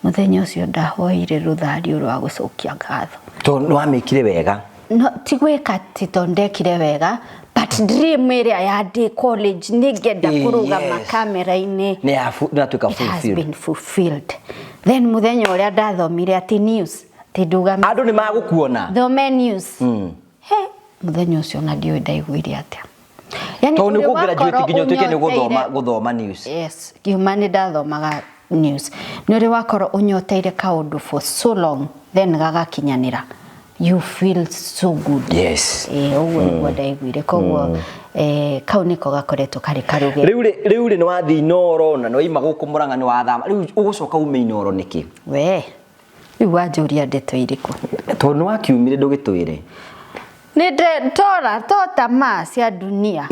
muthenya ucio ndahoire ruthari rwa gucokia ngatho to no amikire wega no tigweka titondekire wega but dream area ya day college nigenda kurugama kamera-ini ni natuka fulfilled then muthenya uria ndathomire ati news tinduga andu ni magukuona thome news muthenya ucio na ndio ndaiguire atia yani to ni kugraduate nginya tuike ni guthoma news yes kiumani ndathomaga news nuri wakoro unyoteire kaundu for so long then gagakinyanira you feel so good. Yes. Uguo niguo ndaiguire koguo kau niko gakoretwo kari karuge. Riu ni wathi Inoro na no ima guku Murang'a ni wathama. Riu ugucoka ume Inoro niki? We. Riu wanjuria ndeto iriku. Tondu wakiumire ndugitwire. Ninde tota ma cia dunia.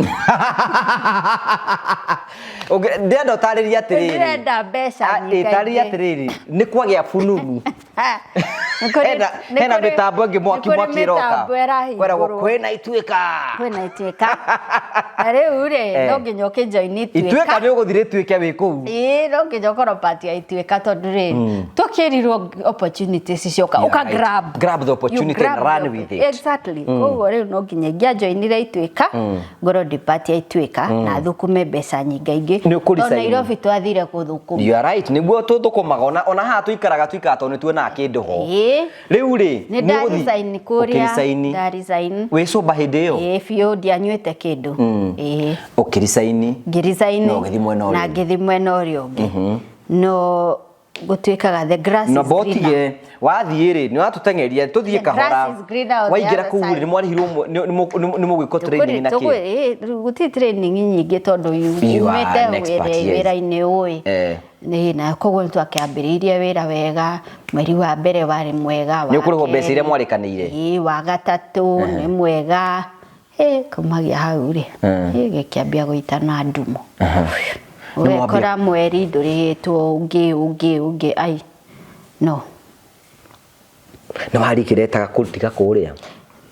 Ndenda tarĩria atiriri. Ndenda mbeca nyingi. Tarĩria atiriri. Ni kwagia fununu. Hena mitambo ingi mwaki iroka. Kwera kwena ituika. Kwena ituika. Riu ri no nginya ukijoin ituika. Ituika ni uguthire ituike wi kuu. No nginya ukorwo part ya ituika tondu ri tukirirwo opportunities icioka uka grab the opportunity and run with it. Exactly. Koguo riu no nginya ngiajoinire ituika ngoro dipati ya ituika na thukume mbeca nyingaingi. No Nairobi twathire kuthukuma. You are right. Niguo tuthukumaga ona haha tuikaraga tuikara tondu tuona kindu ho. Riu ri ni ndarisign kuria ndarisign wicoba hindi iyo biu ndianyuite kindu ukirisign ngirisign no githi mwena na githi mwena urio ungi no gutuikaga the grass no botige wathie ri ni watutengeria tuthie kahora waingira kuu ri ni mwarihirwo ni mugwiko training na ki guti training nyingi tondu yumete wira-ini ui ni na koguo twakiambiriirie wira wega mweri wa mbere wari mwega ni ukurihwo mbeca iria mwarikanire wa gatatu ni mwega kumagia hau ri gikiambia guitana ndumo wekora mweri ndurihitwo ungi ai no harikiretaga kutiga kuria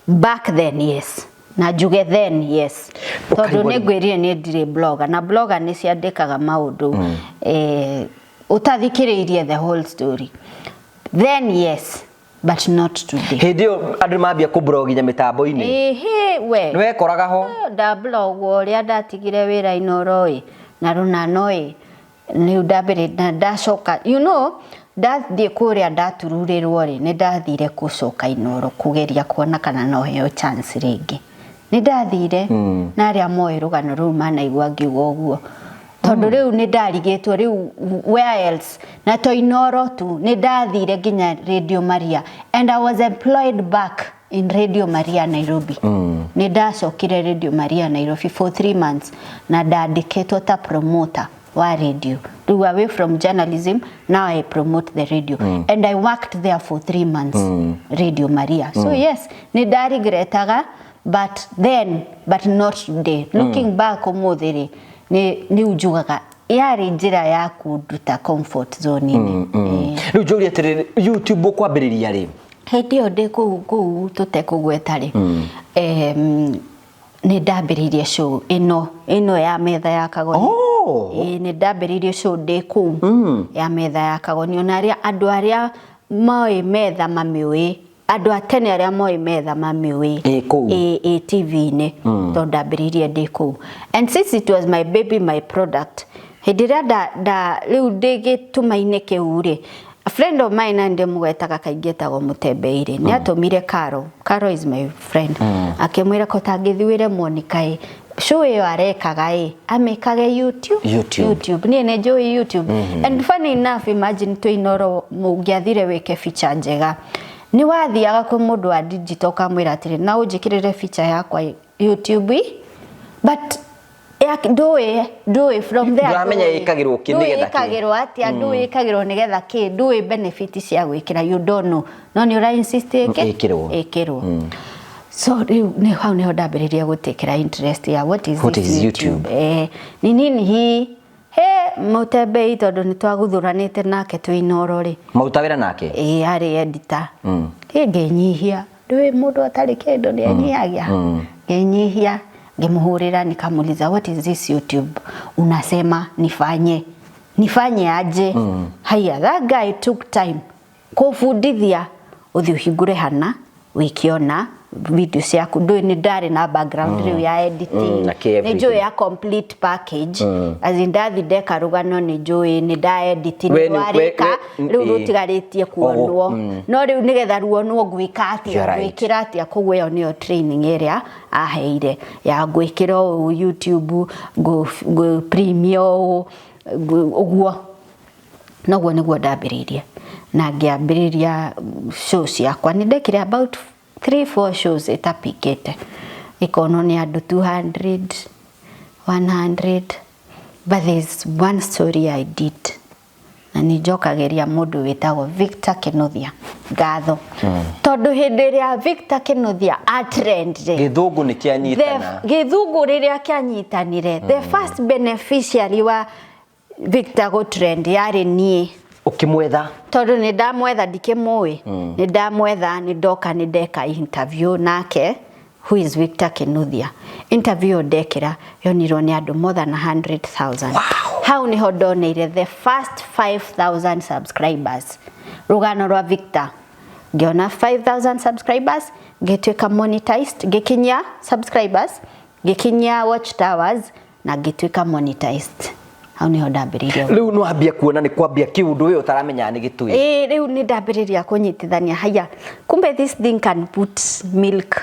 back then yes na juge then yes tondu ni ngwirire ni ndire blogger na blogger ni ciandikaga maundu utathikiriirie the whole story then yes but not today hindi andu mambia ku bloginya mitambo-ini we ni wekoraga ho da blog uria ndatigire wira Inoro na runa noi ni ndabire na ndacoka you know ndathie kuria ndatururirwo ri ni ndathire gucoka Inoro kugeria kuona kana no heo chance ringi ni ndathire na aria moe rugano ru manaigua ngiuga uguo tondu riu ni ndarigitwo riu where else na to Inoro tu ni ndathire nginya Radio Maria and I was employed back in Radio Maria Nairobi. Ni ndacokire Radio Maria Nairobi for 3 months na ndandikitwo ta promoter wa radio. Do away from journalism, now I promote the radio. And I worked there for 3 months, Radio Maria. So yes, ni ndarigretaga but not today. Looking back umuthiri ni ujugaga yari njira ya kuduta comfort zone ini. Riu njuri atiri YouTube kwambiriria ri hindi yo ndi kuu tutekugweta ri ni ndambiririe show ino ya Metha ya Kagoni. Ni ndambiririe show ndi kuu ya Metha ya Kagoni ona andu aria moi Metha mamiwi andu atene aria moi Metha mamiwi TV ni to ndambiririe ndi kuu and since it was my baby my product hindi da riu ndingitumaine kiu ri a friend of mine and mwetaga kaingetago mutembeire ni atumire Caro is my friend akimwira ko tangithiwire Monicah show yo arekaga amekage YouTube ni ne joy YouTube and funny enough imagine to Inoro mugiathire weke feature njega ni wathiaga ku mundu wa digital kamwira atire na ujikirire feature yakwa YouTube but do it from there ndamenya ikagirwo kinigetha ikagirwo atia do ikagirwo nigetha ki do benefit cia gwikira you don't know no ni ura insist ikirwo so ni how ni ndambiriria gutekera interest ya what is YouTube ni nini hi mutembei tondu ni twaguthuranite nake tu Inoro ri mautawira nake ari editor ngenyihia do mundu atari kindu ni anyihagia ngenyihia ngemuhurira nikamuliza what is this YouTube unasema nifanye aje haya that guy took time kufundithia uthihingure hana wikiona video ciaku ndui ni ndari na background riu ya editing ni njui ya complete package as in ndathi ndeka rugano ni njui ni nda edit ni warika riu rutigaritie kuonwo no riu nigetha ruonwo gwika atia gwikira atia koguo yo niyo training area aheire ya gwikira YouTube go premium uguo noguo niguo ndambiririe na ngiambiriria show ciakwa ni ndekire about 3-4 shows itapikite ikono ni andu 200 100 but there's one story I did na nijokageria mundu witagwo Victor Kenothia ngatho tondu hindi ria Victor Kenothia atrend githungu ni kianyitana githungu riria kianyitanire the first beneficiary wa Victor go trend yari nie ukimwetha tondu ni ndamwetha ndikimui ni ndamwetha ni ndoka ni ndeka interview nake who is Victor Kenothia interview ndekira yonirwo ni andu more than 100,000 wow. How ni hodoneire the first 5,000 subscribers rugano rwa Victor ngiona 5,000 subscribers ngituika monetized gikinya subscribers gikinya watch towers na ngituika monetized au ni hodambiriria riu no ambia kuona ni kwambia kiundu uyu utaramenya ni gitui riu ni ndambiriria kunyitithania haya kumbe this thing can put milk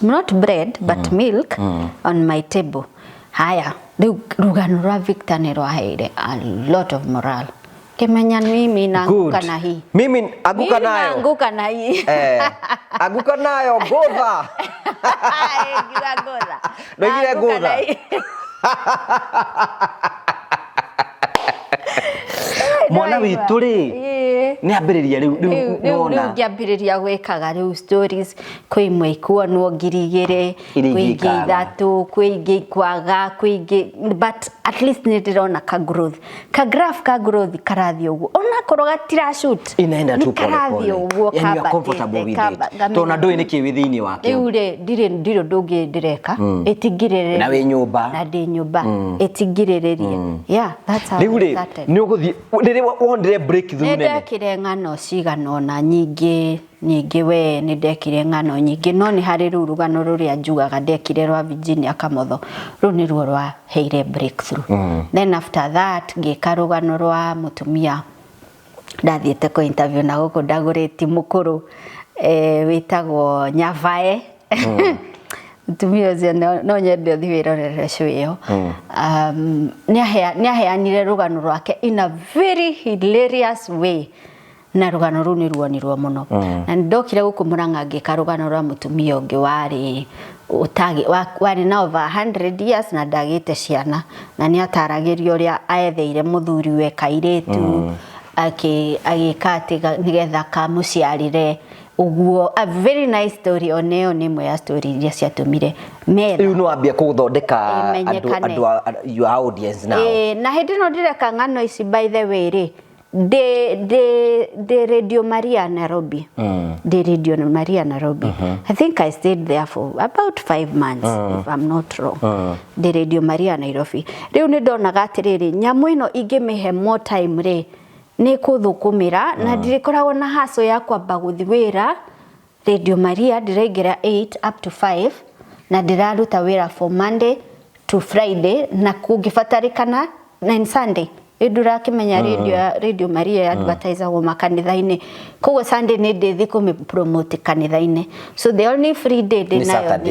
not bread but milk on my table haya riu rugano rwa Victor ni rwaheire a lot of morale kimenya mimi naanguka na hii mimi aguka nayo naanguka na hii aguka nayo godha ngira godha ngira godha mwana witu ri ni ambiriria riu nona ngiambiriria gwikaga riu stories kwi Imwe ikuonwo 2,000 kwi 3 kwi kwaga kwi but at least ni ndirona ka growth ka graph ka growth karathi uguo ona korwo gatira shoot inaenda tu pole pole yani you comfortable with it tona ndoi niki withini wake riu ri ndiro ndungi ndireka itingirire na we nyumba na ndi nyumba itingirirerie yeah that's how riu ri ni uguthi riri wondire breakthrough nene ndekire ngano cigano na nyingi we ni ndekire ngano nyingi no ni hari rugano ruria njugaga ndekire rwa Virginia Kamotho ru ni ruo rwa heire breakthrough then after that ngika rugano rwa mutumia ndathiete ko interview na guko ndaguriti mukuru witagwo Nyavae mutumia ucio no nyende thiwirorere show iyo ni aheanire rugano rwake in a very hilarious way na rugano ru ni ruonirwo muno na ndokire gukumuranga ngika rugano rwa mutumia ungi wari na over 100 years na ndagite ciana na ni ataragirio ria aetheire muthuri we kairitu agika atiga nigetha kamuciarire uguo a very nice story oneo ni Imwe ya story iria ciatumire Metha riu no ambia kuthondeka andu your audience now na hindi no ndireka ngano ici by the way ri de Radio Maria Nairobi de Radio Maria Nairobi I think I stayed there for about 5 months if I'm not wrong de Radio Maria Nairobi riu ni ndonaga atiriri nyamu ino ingimihe more time ri ni kuthukumira na ndirikoragwo na haso ya kwamba guthiwira Radio Maria ndiraingira 8 up to 5 na ndiraruta wira for Monday to Friday na kungifatarikana na Sunday idura kimenya Radio Maria advertiser wa makanitha-ini koguo Sunday ni ndithi kumi promote kanitha-ini so the only free day ni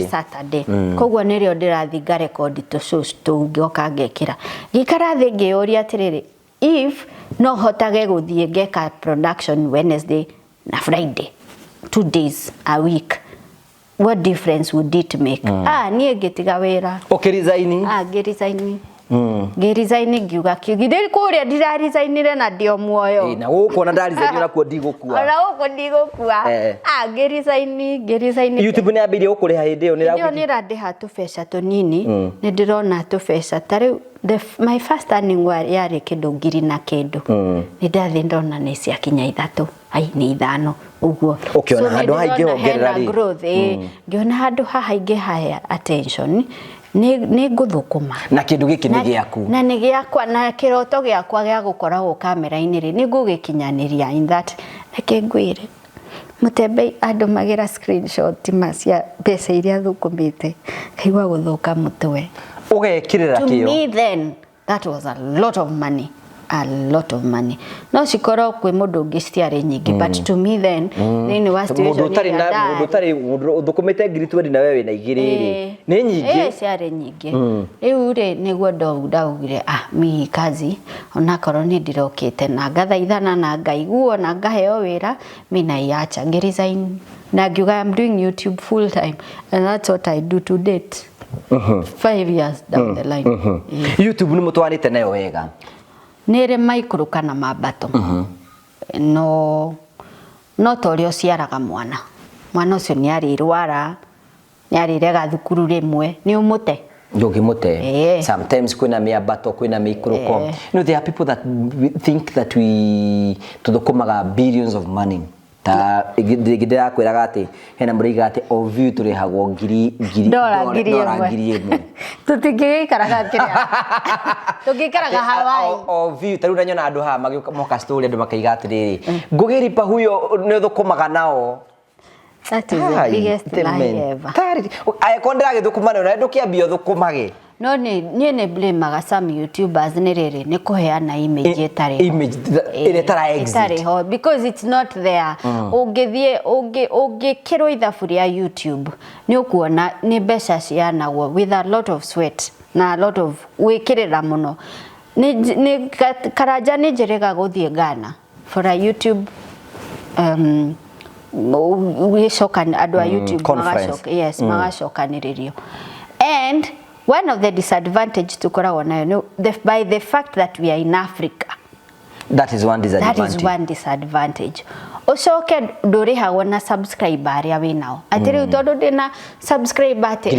Saturday koguo nirio ndirathinga record to shows ngioka ngekira gikara thi ngioria atiriri if no hotage guthie ngeka production Wednesday na Friday 2 days a week what difference would it make nie ngitiga wira ukirizaini ngirizaini ngirizaini ngiuga kigideri kuria ndirarizainire na ndio muoyo na guko na ndarizaini na kuo ndigukua ona guko ndigukua ngirizaini YouTube ni ambirie ukuriha hindi yo ni randiha tubesha tunini ni ndirona tubesha tari my first earning yari kindu 2,000 na kindu ni ndathi ndona ni cia kinya 3 ai ni 5 uguo ukiona handu haingi ongerera ri ngiona handu haingi haya attention ni nguthukuma na kindu giki ni giaku na ni giakwa na kiroto giakwa gia gukoragwo kamera-ini ri ni ngugikinyaniria in that reke ngwire Mutembe andu magira screenshot macia pesa iria thukumite kaigwa guthuka mutwe ugekirira kiyo to me then that was a lot of money no cikoro kwi mundu ngiciari nyingi but to me then ni wa situation mundu tari thukumite 20 na wewe na 2 ni nyingi ciari nyingi riu ri niguo ndaugire mi kazi ona korwo ni ndirokite na ngathaithana na ngaiguo na ngaheo wira mina iacha ngiresign na ngiuga I'm doing YouTube full time and that's what I do to date. 5 years down the line. YouTube ni mutwanite nayo wega. Nere maikuru kana mabato. No torio ciaraga mwana. Mwana ucio ni ari rwara, ni ari rega thukuru rimwe, ni umute. Ndogimute. Sometimes kuna miabato, kuna mikuruko. You know, there are people that think that we tudokomaga billions of money. Ta igidira kwiraga ati hena muriga ati o view turihagwo ngiri ĩmwe. Tutingikaraga kiria. Tukikaraga Hawaii. O view taru na nyona andu ha moka story andu makaiga atiriri. Ngugiripa huyo ne thukumaga nao. That is the biggest lie ever. Ai kondra githukuma na ndukiambia thukumage. No ni blame some YouTubers nirere ni kuheana image etare. Image etara exit. Because it's not there. Ungikirwo ithabu ya YouTube ni ukuona ni mbeca cianagwo with a lot of sweat na a lot of wikirira muno. Ni karanja ni njirega guthie Ghana for a YouTube we shokan adwa YouTube conference. Yes, magashokaniririo. And one of the disadvantage tukorawo nayo by the fact that we are in Africa. That is one disadvantage. That is one disadvantage. Ucoke ndurihagwo na subscriber aria winao. Atiri tondu ndina subscriber ati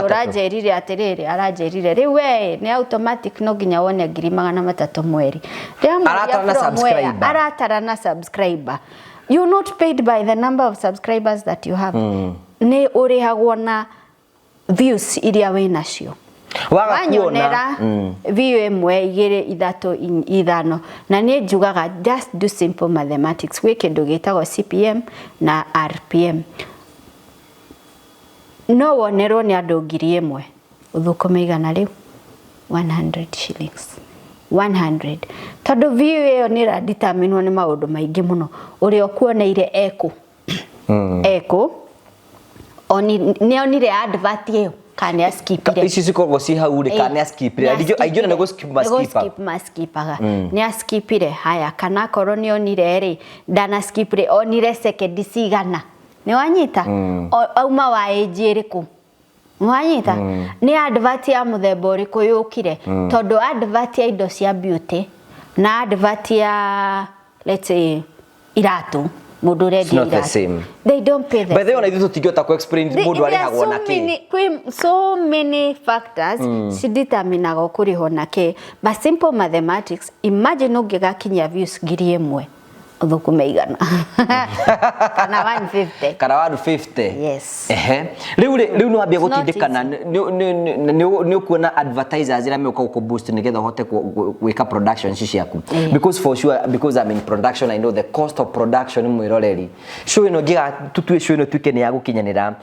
urajerire atiriri arajerire riu we ni automatic no ginya wone 300 mweri. Aratara na subscriber. You're not paid by the number of subscribers that you have. Ni urihagwo na views iria winacio. Wanyonera view imwe 2 3 5 na ni njugaga just do simple mathematics wike ndugitagwo CPM na RPM. No wonerwo ni andu 1,000 uthukuma igana riu 100 shillings. 100. Tondu view iyo ni ra determine ni maundu maingi muno. Uri okuoneire eko ni onire advert iyo kana skipire. Ici cikorwo ci hau ri kana skipire. Aijona nego skipaga. Ni skipire haya kana korwo ni onire ri dana skipire onire second cigana. Ni wanyita auma wa age iriku. Mwanyita ni advert ya muthemba uriku yukire tondu advert ya indo cia beauty na advert ya let's say iratu mundu ready iratu they don't pay the but they only do to go explain mundu ari hagwo nake so many factors determine kuriho nake but simple mathematics imagine ungigakinya views 1,000 uthukume igana kana 150 kana 150 yes riu no ambia gutindikana ni ukuona advertisers ira me ku boost ni getha hote gwika production ciaku because for sure because I'm in production I know the cost of production mwiroreri show ino giga tutue show ino tuke ni yagukinyanira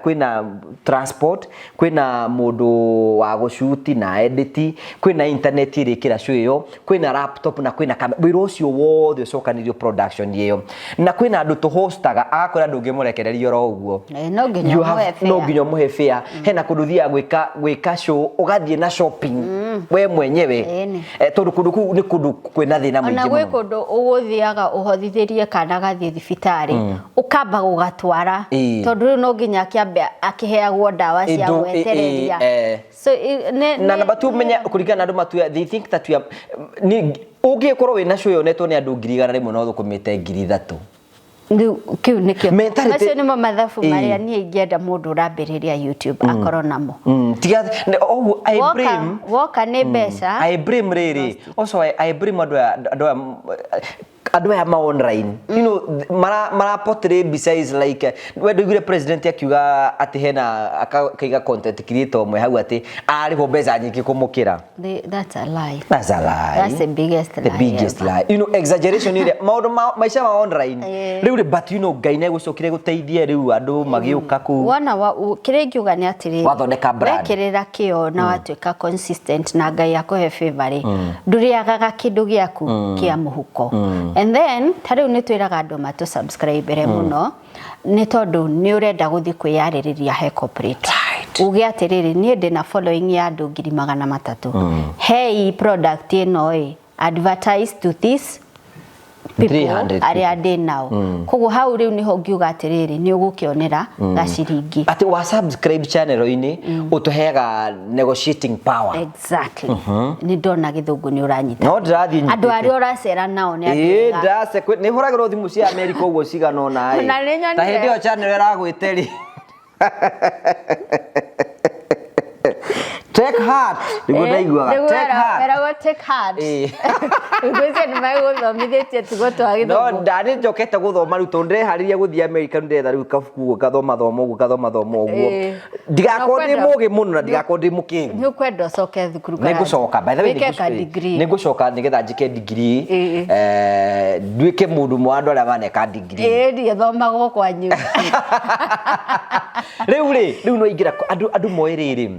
kwina transport kwina mundu wa gushoot na edit kwina internet iri kira show iyo kwina laptop na kwina camera wiro cio the sokanirio production yeyo na kwina andu to hostaga akora ndungimurekereria ro uguo no nginya muhe fair hena kunduthia gwika show ugathie na shopping we mwenyewe tondu kundu ni kundu kwina thina mwingi ona gwe kundu uguthiaga uhothithirie kana gathie thibitari ukamba gugatwara tondu no nginya kiambe akiheagwo dawa cia gwetereria so na number 2 menya kurigana andu matu they think that we are ugikorwo wina show yonetwo ni andu 1,000 no thukumite 3,000 kiu nikio acio ni mathabu maria nie ingienda mundu urambiriria YouTube akorwo namo tiga I blame woka ni mbeca I blame riri also I blame adu ya ma online you know mara portray besides like we do president akiuga ati hena akaiga content creator mwe hau ati ari ho beza nyingi kumukira that's a lie that's the biggest lie you know exaggeration ile maisha ma online riu but you know gaine gucokire guteithia riu andu magiuka ku wana kirengiuga ni atiri wathondeka brand wekirira kio na watuika consistent na ngai yakuhe favor nduriagaga kindu giaku kia muhuko and then tariu ni twiraga andu matu subscribe muno ni tondu ni urenda guthi kwiyaririria he corporate uge atiriri ni ndina following ya andu 300 hey product ino advertise to this people aria ndi nao koguo hau riu niho ngiuga atiriri ni ugukionera gaciringi ati wa subscribe channel ini utuheaga negotiating power exactly ni ndona githungu ni uranyita no ndirathi andu ari uracera nao ni ati ndase ni huragirwo thimu cia America uguo cigana ona ta hindi yo channel iragwiteri Take heart. Niguo ndaiguaga. Take heart. Werago take heart. Ngwĩciria nĩ megũthomithĩtie tugotwa gĩthũngũ. No ndani njokete gũthoma rĩu tondũ ndĩreharĩria gũthiĩ America ndĩretha rĩu kabuku gathoma ũguo. Ndigakorwo ndĩ mũũgĩ mũno na ndigakorwo ndĩ mũkĩngu. Nĩ ũkwenda ũcoke thukuru kana? Nĩngũcoka by the way nĩngũcoka nĩgetha njĩke degree nduĩke mũndũ mwa andũ arĩa maneka degree. Ndiĩ thomagwo kwanyu. Rĩu no ingĩra andũ moĩ rĩrĩ.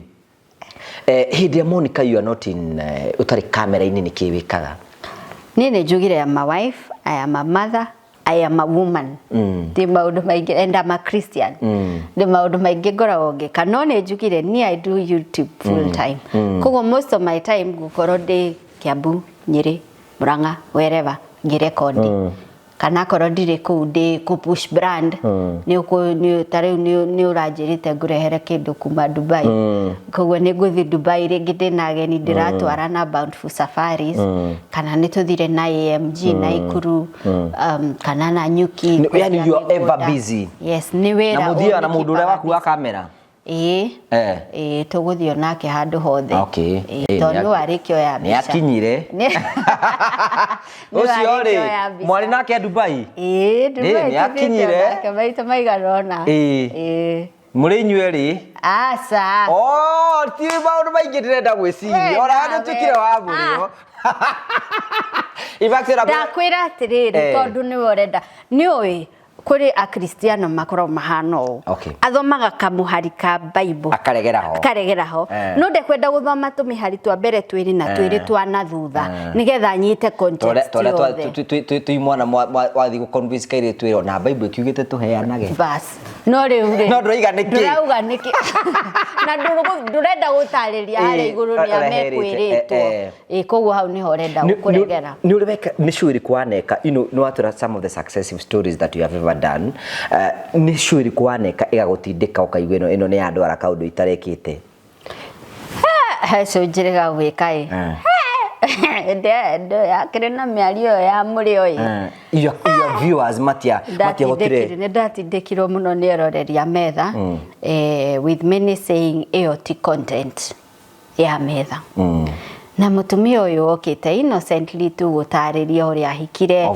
Hindi ya Monica, you are not in utari camera ini niki wikaga nini njugire ya my wife, I am a mother, I am a woman. Ndi maundu maingi and I'm a Christian. Ndi maundu maingi ngoragwo ngika no ni njugire ni I do YouTube full time. Koguo most of my time gukorwo ndi Kiambu, Nyeri, Murang'a, wherever ngirekondi. Kana korwo ndire kuu ndi ku push brand ni tariu ni uranjirite ngurehere kindu kuma Dubai koguo ni nguthi Dubai ringi ndina ageni ndiratwara na bound for safaris kana ni tuthire na AMG na Ikuru kana na Nyuki yani you are ever busy. Yes ni wera na muthia na mundu uria waku wa kamera tuguthio nake handu hothe okay tondu arikio ya bica ni akinyire ucio ri mwari nake Dubai Dubai ni akinyire nake maita maigarona muri inyue ri aca ti maundu maingi ndirenda gwiciria ora ndu tukire wa burio ibaxira ndakwira atiriri tondu ni urenda ni oi kuri a Kristiano makoro mahano athomaga kamuhari ka Bible akaregeraho no ndekwenda guthoma tumihari twa mbere twiri na twiri twa na thutha nigetha nyite context yothe tuimwana wathi gu convince kaire twiro na Bible kiugite tuheanage bas no riu no nduraiga niki na ndurenda gutariria hari iguru ni amekwiritwo koguo hau ni horenda gukuregera ni uribeka ni shuri kwaneka no atura some of the successive stories that you have ever done ni shuri kwaneka igagutindika ukaigwa ino ni andu ara kaundu itarekite so njirega gwika yakire na miario ya muri oi your viewers matia hotire ni ndatindikirwo muno ni eroreria Metha with many saying AOT content ya Metha na mutumia uyu okite innocently tu gutariria uria hikire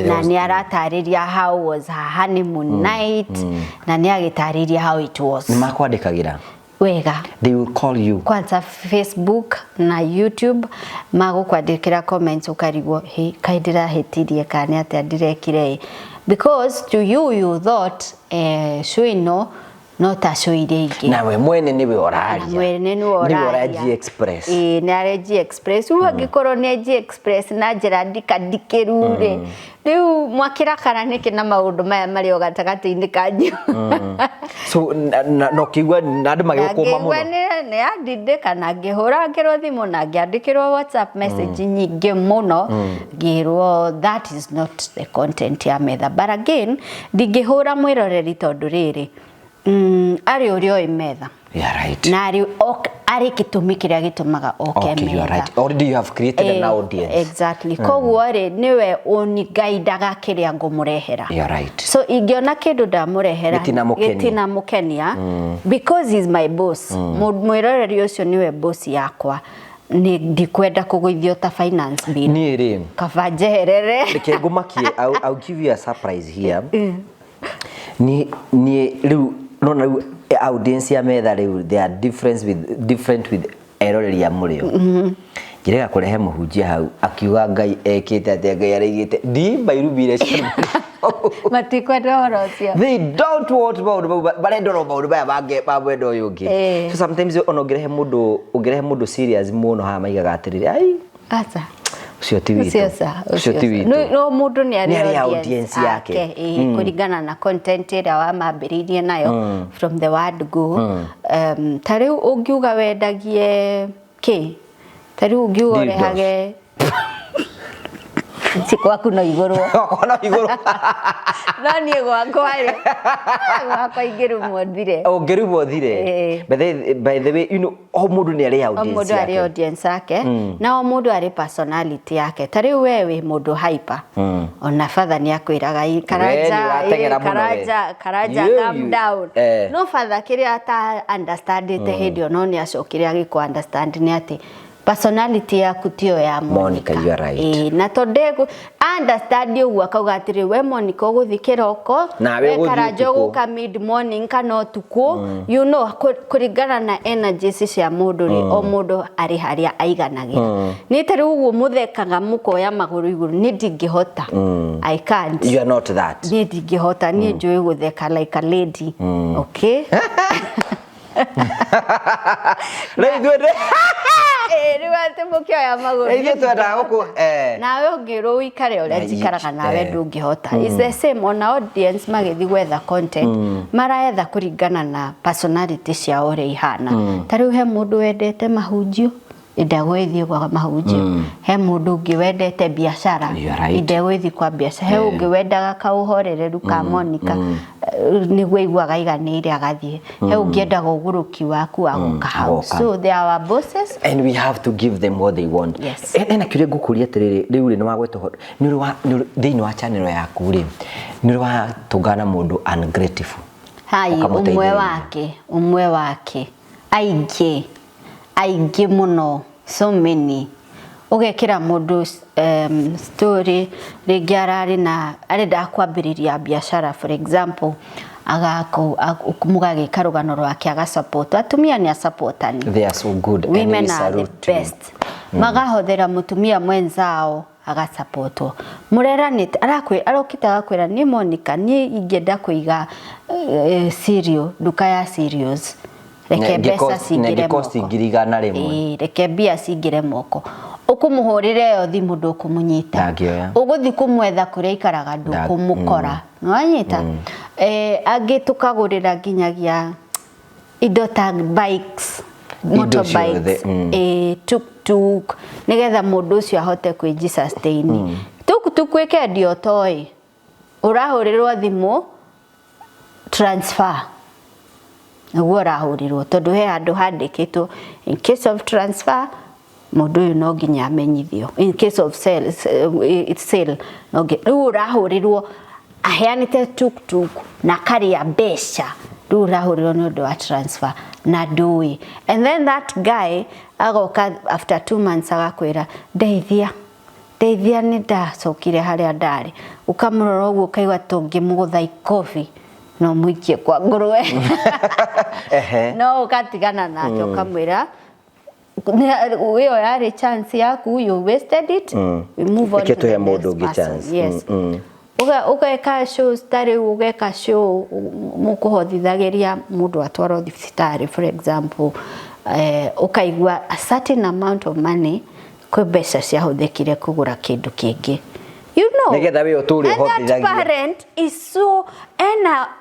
na ni aratariria how was her honeymoon night na ni agitariria how it was ni makwandikagira wega they will call you kwanza Facebook na YouTube magukwandikira comments ukarigwo kaidira hetirie kane ati ndirekire because to you thought shwino no tashoire ingi nawe mwene niwe oraria mwene ni oraria G Express ni are G Express uwa gikoro ni G Express na njira ndikadikirure riu mwakira kana niki na maundu maya mari o gatagati-ini kanyu so no kigwa nadu magikoma muno ni andindika na ngihura ngirwo thimu na ngiandikirwo WhatsApp message nyingi muno ngirwo that is not the content ya Metha but again ndingihura mwiroreri tondu riri ari urio Metha right na ari kitumi kiria gitumaga Metha you are right already you have created an audience exactly koguo ri niwe unigaidaga kiria ngumurehera you are right so ingiona kindu ndamurehera gitina mukenia because he is my boss mwiroreri ucio niwe boss yakwa ni ndikwenda kuguithio ta finance bill ni ri kabanjerere reke ngumakie I'll give you a surprise here ni riu no audience ya Metha riu they are different with eroreri ya murio njirega kurehe muhunjia hau akiuga ngai ekite ati ngai arigite di bairubire matikwenda horosia they don't want about but I don't know about bange babwendo yungi so sometimes onongerehe mundu serious muno ha maigaga atiriri ai acha ucio ti witu no mundu ni ari audience yake kuringana na content ira wa mambiririe nayo from the word go tariu ungiuga wendagie ki tariu ungiuga rehage Sikwaku no iguru. Kono iguru. No nie gwakwa ri. Gwakwa igiru modire. Oh, geru modire. By the way, you know, all mundu ni ari audience. Mundu ari audience yake. Na mundu ari personality yake. Tari wewe mundu hyper. Ona father ni akwiraga karaja calm down. No father kiria ata understand it hedio no ni acokire agiko understand ni ati personality yaku tio ya Monica, you are right. Na tondego understand you akauga atiri we Monica uguthikira uko we karajo guka mid morning kana tuku you know kuringana na energies cia mundu ri o mundu ari haria aiganagira ni tari ugu muthekaga mukoya maguru iguru ni ndingihota I can't. You are not that. Ni ndingihota ni njui gutheka like a lady. Okay. Leithwende Riwate mukio ya maguru. Twenda guku nawe ungiru ikare ule jikaraga nawe ndungihota. Is the same on audience magithi gwetha content maraetha kuringana na personality cia ore ihana. Tariu he mundu wendete mahunjio idagwethi kwa mahunjio. He mundu ungi wendete biashara idagwethi kwa biashara. He ungi wendaga kauhorereru ka Monica nigwe igwaga iganire agathie. He ungi endaga uguruki waku agoka house. So they are our bosses and we have to give them what they want. Yes. Ena kire ngukuria atiriri riu ri ni wagweto ni thiini wa channel yaku ri ni wa tungana mundu ungrateful. Hai umwe wake aingĩ muno, so many. Ugekira mundu story ringi arari na arenda kwambiriria biashara, for example mugage karugano rwake aga support atumia ni supportani. They are so good. Women are the best. Magahothera mutumia mwenzao aga supportwo. Mureranite arokita gakwira ni Monica ni ingenda kuiga cereal duka ya cereals. Reke besa sigire moko. Reke bia sigire moko. Ukumuhurire yo thimu ndukumunyita. Uguthi kumwetha kuria ikaraga ndukumukora. Nwanyita. Agi tukagurira ginyagia indo ta bikes, motorbikes, tuk nigetha mundu ucio ahote kwiji sustain. Tuk weke ndio toy. Urahurirwo thimu transfer. Urahurirwo tondu he andu handikitwo in case of transfer mundu uyu no nginya amenyithio, in case of sale no nginya urahurirwo aheanite tuk na karia besha urahurirwo ni undu wa transfer na dui, and then that guy agoka after 2 months agakwira ndeithia ni ndacokire haria ndari ukamurora uguo kaigwa tungimugutha ikofi no muikie kwa ngurwe no ukatigana nake ukamwira uyo yari chance yaku, you wasted it, we move on to the next person. Yes. Ugeka show stari ugeka show mukuhothithagiria mundu atwaro thibitari, for example ukaigwa a certain amount of money kwe mbeca cia huthikire kugura kindu kingi, you know, nigetha we uturi hothithagia. That parent is so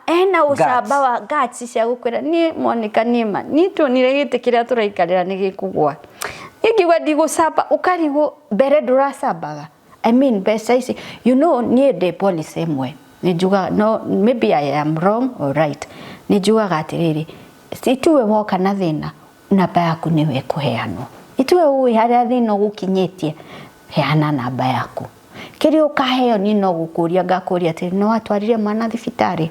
ena usaba wa guts cia gukwira ni Monica nima ni tunire gite kiria turaikarira ni gikugwa igigwa ndigusaba ukarigo mbere ndurasabaga. I mean best I say, you know, near the policy Imwe. Nijuga no, maybe I am wrong or right. Nijuga gatiriri. Situwe woka na thina namba yaku niwe kuheanwo. Ituwe uwi haria thina gukinyitie heana namba yaku. Kiri ukaheo ni no gukuria ngakuria ati no atwarire mwana thibitari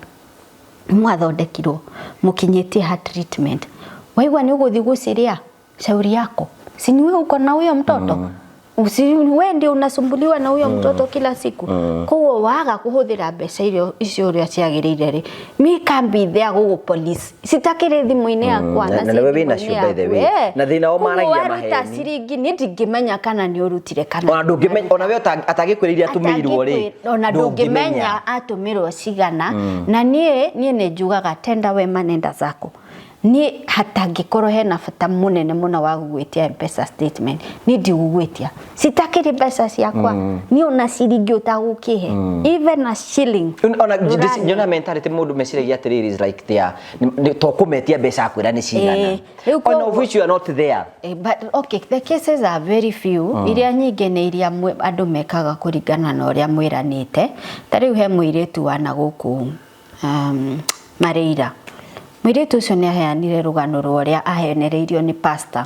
mwathondekirwo mukinyitie ha treatment. Waigwa ni uguthi guciria shauri yako. Si niwe uko na huyo mtoto. Wewe ndio unasumbuliwa na huyo mtoto kila siku. Kwa waga kuhuthira mbeca icio ria ciagirire ri me can be there go police sitakire thimu-ini yakwa na wewe na show by the way na thina o maragia maheni siringi ni ndingimenya kana ni urutire kana ona ndungimenya ona we atagikwiriria atumirwo ri ona ndungimenya atumirwo cigana na nie ni njugaga tenda we manenda zako ni hatangĩkorwo hena bata mũnene mũno wa gũgwĩtia M-Pesa statement ni ndigũgwĩtia sitakĩrĩ mbeca ciakwa ni ona ciringi ũtagũkĩhe even a shilling ona nyona mentality mũndũ meciragia atĩrĩrĩ is like there to kũmetia mbeca akwĩra nĩ cigana ona of which you are not there but okay the cases are very few iria nyingĩ nĩ iria andũ mekaga kũringana na ũrĩa mwĩranĩte ta rĩu he mũirĩtu wana gũkũ Mareira Mwiritu ucio ni aheanire rugano rũrĩa ahenereirio ni pastor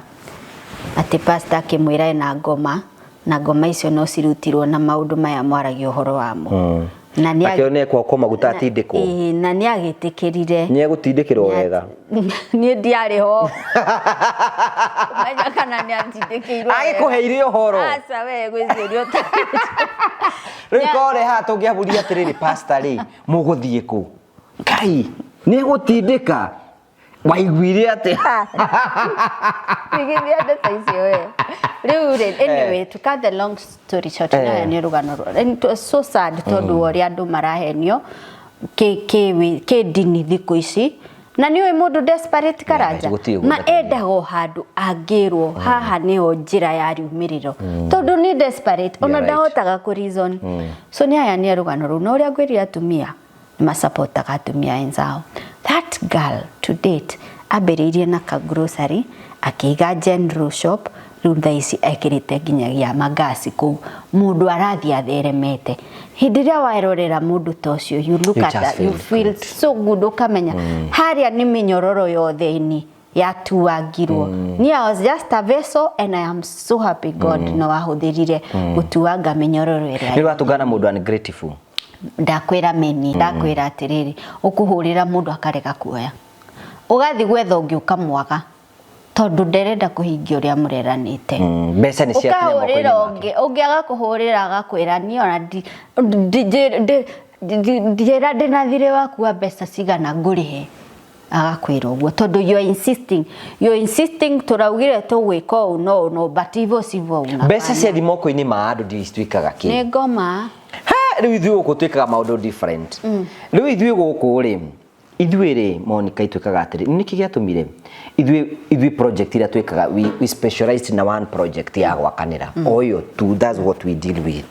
ati pastor akimwira ena ngoma icio no cirutirwo na maundu maya mwaragio horo wamo na ni akionekwa kwa maguta atindiko na ni agitikirire ni agutindikirwo wega ni ndiari ho manya kana ni atindikirwo agikuheire horo asa we gwicirio ta rikore ha tungiaburia atiriri pastor ri muguthie ku kai ni gutindika waiguire ate nigithia ndeta icio we riu anyway to cut the long story short ni rugano and it was so sad tondu ori andu marahenio ke dini thiko ici na niwe mundu desperate karanja ma endago handu angirwo haha niho njira ya riumiriro tondu ni desperate ona ndahotaga ku reason so ni aya ni rugano ru no ria ngwirira atumia masapota katumia enzao that girl to date aberirie na ka grocery akiga general shop runda ici ekirite ginyagia magasi ku mundu arathi atheremete hindiria wairorera mundu tocio you look at that you feel so good ukamenya haria ni minyororo yothe ini yatuagirwo ni I was just a vessel and I am so happy God no ahuthirire gutuanga minyororo iria ni watugana mundu ungrateful ndakwira meni ndakwira atiriri ukuhurira mundu akareka kuoya ugathi gwetha ungi ukamwaga tondu nderenda kuhingia uria mureranite mbeca ni cia kinya moko ungi agakuhurira agakwira ni ona ndira ndinathire waku mbeca cigana ngurihe agakwira uguo tondu you are insisting turaugire tugwika no but ivo sivo una mbeca cia thimoko-ini ma andu ndistwikaga ki ni ngoma riu ithuĩ gũkũ twĩkaga maũndũ different riu ithuĩ gũkũ rĩ ithuĩ rĩ Monica itwĩkaga atĩrĩ nĩkĩ gĩatũmire ithuĩ project ĩrĩa twĩkaga we specialized in one project ya gwakanĩra oyo tu that's what we deal with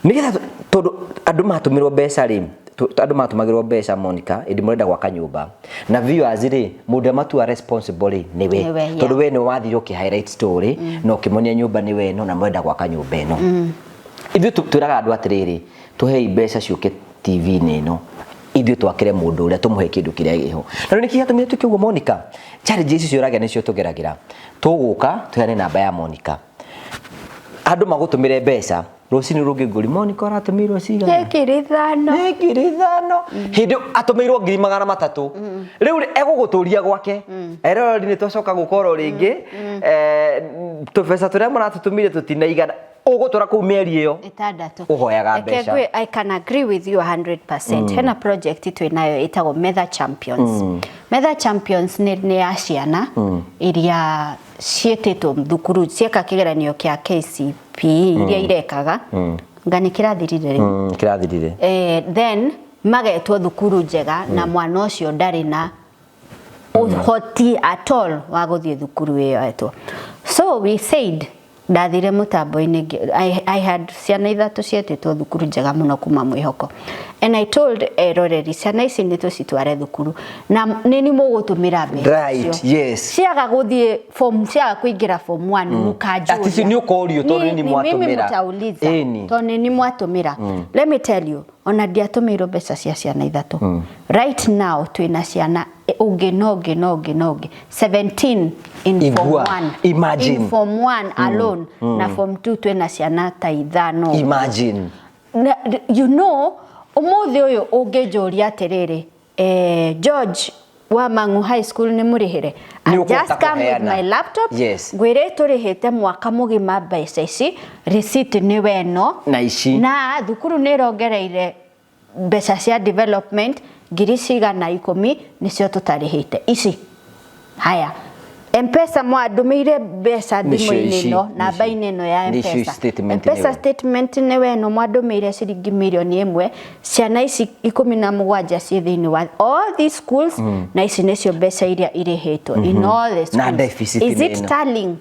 nĩgetha tondũ andũ matũmĩrwo mbeca rĩ andũ matumagĩrwo mbeca Monica ĩndĩ mũrenda gwaka nyũmba na viewers rĩ mũndũ matua responsible rĩ nĩ we tondũ we nĩ wathire ũkĩ-highlight story na ũkĩmonia nyũmba nĩ we no na mũrenda gwaka nyũmba ĩno ithuĩ twĩraga andũ atĩrĩrĩ tũhei mbeca ciũke TV-inĩ ĩno ithuĩ twakĩre mũndũ ũrĩa tũmũhe kĩndũ kĩrĩa gĩho na nĩ kĩĩ atũmire twĩke ũguo Monica challenges icio ũragia nĩcio tũgeragĩra tũgũka tũheane namba ya Monica andũ magũtũmĩre mbeca rũcinĩ rũngĩ ngũri Monica ũratũmĩirwo cigana ngiri ithano hĩndĩ atũmĩirwo 300,000 rĩu egũgũtũria gwake erorori nĩ twacoka gũkorwo rĩngĩ tũbeca tũrĩa mũratũtũmire tũtinaigana ugutura ku mieri iyo itandatu uhoyaga mbeca I can agree with you 100%. Hena project twinayo itago Metha Champions. Metha Champions ni ya ciana iria cietĩtwo thukuru cieka kigeranio kia KCPE iria irekaga ngani kirathirire then magetwo thukuru njega na mwana ucio ndari na uhoti at all wa guthie thukuru iyo etwo so we said ndathire mutambo-ini I had ciana ithatu cietĩtwo thukuru njega muno kuma mwihoko and I told eroreri ciana ici nĩ tũcitware thukuru na nini mũgũtũmĩra mbeca right yes ciaga guthie form ciaga kuingira form 1 mukanjũria ati si ni ukorio tondu ni mwatũmĩra tondu ni mwatũmĩra let me tell you ona ndiatũmĩirwo mbeca cia ciana ithatu right now twina ciana ungi 17 in form 1 imagine in form 1 alone na form 2 twina ciana ta ithano imagine you know umuthi uyu ungijuria atiriri George wa Mangu High School ni murihire I just come with my laptop ngwire turihite mwaka mugima mbeca ici receipt ni weno na ici na thukuru ni rongereire mbeca cia development ngiri cigana 10 nicio tutarihite ici haya M-Pesa mwadumire mbeca thimũ-inĩ no namba-inĩ no ya M-Pesa statement nĩ weno mwadumire ciringi milioni 1 ciana ici 17 ciĩ thĩinĩ wa all these schools na ici nĩcio mbeca iria irĩhĩtwo in all the schools. Is it telling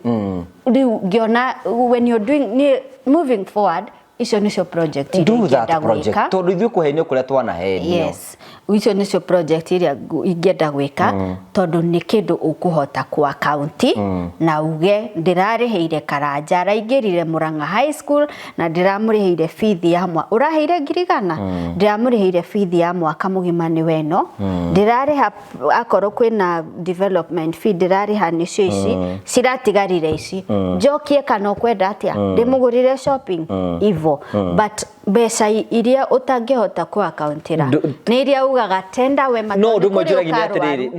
ngiona when you're doing moving forward icio nĩcio project do that project tondũ ithuĩ kũhenio kũrĩa twanahenio. Yes, icio nĩcio project iria ingĩenda gwĩka tondũ nĩ kĩndũ ũkũhota kwa county na uge ndĩrarĩhĩire Karanja araingĩrire Murang'a High School na ndĩramũrĩhĩire fees ya mwaka ũraheire ngirigana ndĩramũrĩhĩire fees ya mwaka mũgima nĩ weno ndĩrarĩha akorwo kwĩna development fee ndĩrarĩha nĩcio ici ciratigarire ici njokie kana kwenda atĩa ndĩmũgũrire shopping ivo but mbeca iria utangĩhota ku accountira nĩ iria ugaga tenda we matũ no ndumwe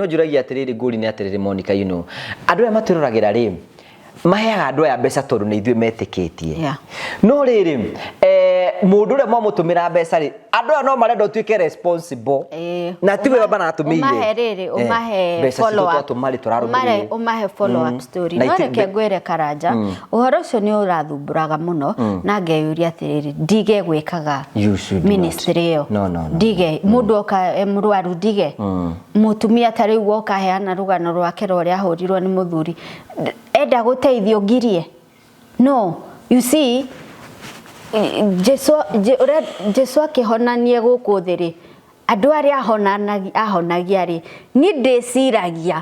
njuragia atiriri nguri ni atiriri Monica andũ aya matũrũragĩra rĩ maheaga andũ aya mbeca tondũ nĩ ithuĩ metĩkĩtie no rĩrĩ mũndũ ũrĩa mwamũtũmĩra mbeca rĩ andũ aya no marenda ũtuĩke responsible na tiwe baba natũmĩire umahe rĩrĩ umahe follow up story no reke ngwĩre Karanja ũhoro ũcio nĩ ũrathumbũraga mũno na ngeyũria atĩrĩrĩ ndige gwĩkaga ministry ĩyo ndige mũndũ oka mũrwaru ndige mũtumia tarĩ woka heana rũgano rwake rũrĩa ahũrirwo nĩ mũthuri enda gũteithio ngirie no you see Jesu akĩhonanie gũkũ thĩ rĩ andũ arĩa ahonagia rĩ ni ndĩciragia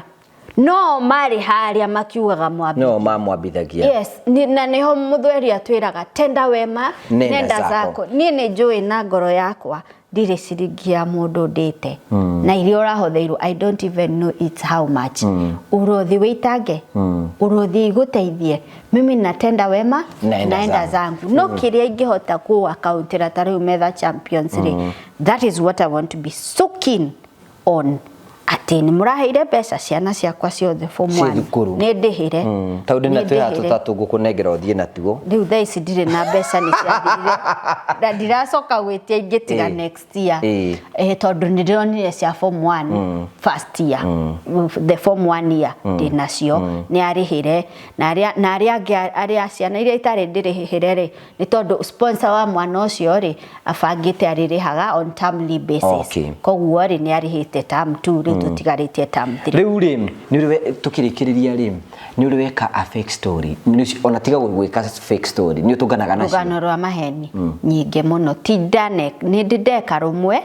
no marĩ harĩa makiugaga mwambithagia yes na niho mũthweri atwĩraga tenda wema nenda zako niĩ nĩ njũĩ na ngoro yakwa ndirĩ ciringi ya mũndũ ndĩte na iria ũrahotheirwo I don't even know it's how much urothi wĩtange urothi igũteithie mimi natenda wema naenda zangu no kĩrĩa ingĩhota ku accountira tarĩu Metha Champions that is what I want to be so keen on ati ni muraheire mbeca ciana ciakwa ciothe form 1 nĩ ndĩhire tondũ nĩ twĩra tũtatũ ngũkũnengera ũthiĩ natuo rĩu thaa ici ndirĩ na mbeca nĩ ciathirire na ndiracoka gwĩtia ingĩtiga next year tondũ nĩ ndĩronire cia form 1 first year the form 1 year ndĩnacio nĩ arĩhire na arĩa ciana iria itarĩ ndĩrĩhire rĩ nĩ tondũ sponsor wa mwana ũcio rĩ abangĩte arĩrĩhaga on termly basis koguo rĩ nĩ arĩhĩte term 2 tutigarĩtie term 3 rĩu rĩ nĩ ũrĩ tũkĩrĩkĩrĩria rĩ nĩ ũrĩ weka a fake story ona tiga gwĩka fake story nĩ ũtũnganaga nacio rũgano rwa maheni nyingĩ mũno ti ndane nĩ ndeka rũmwe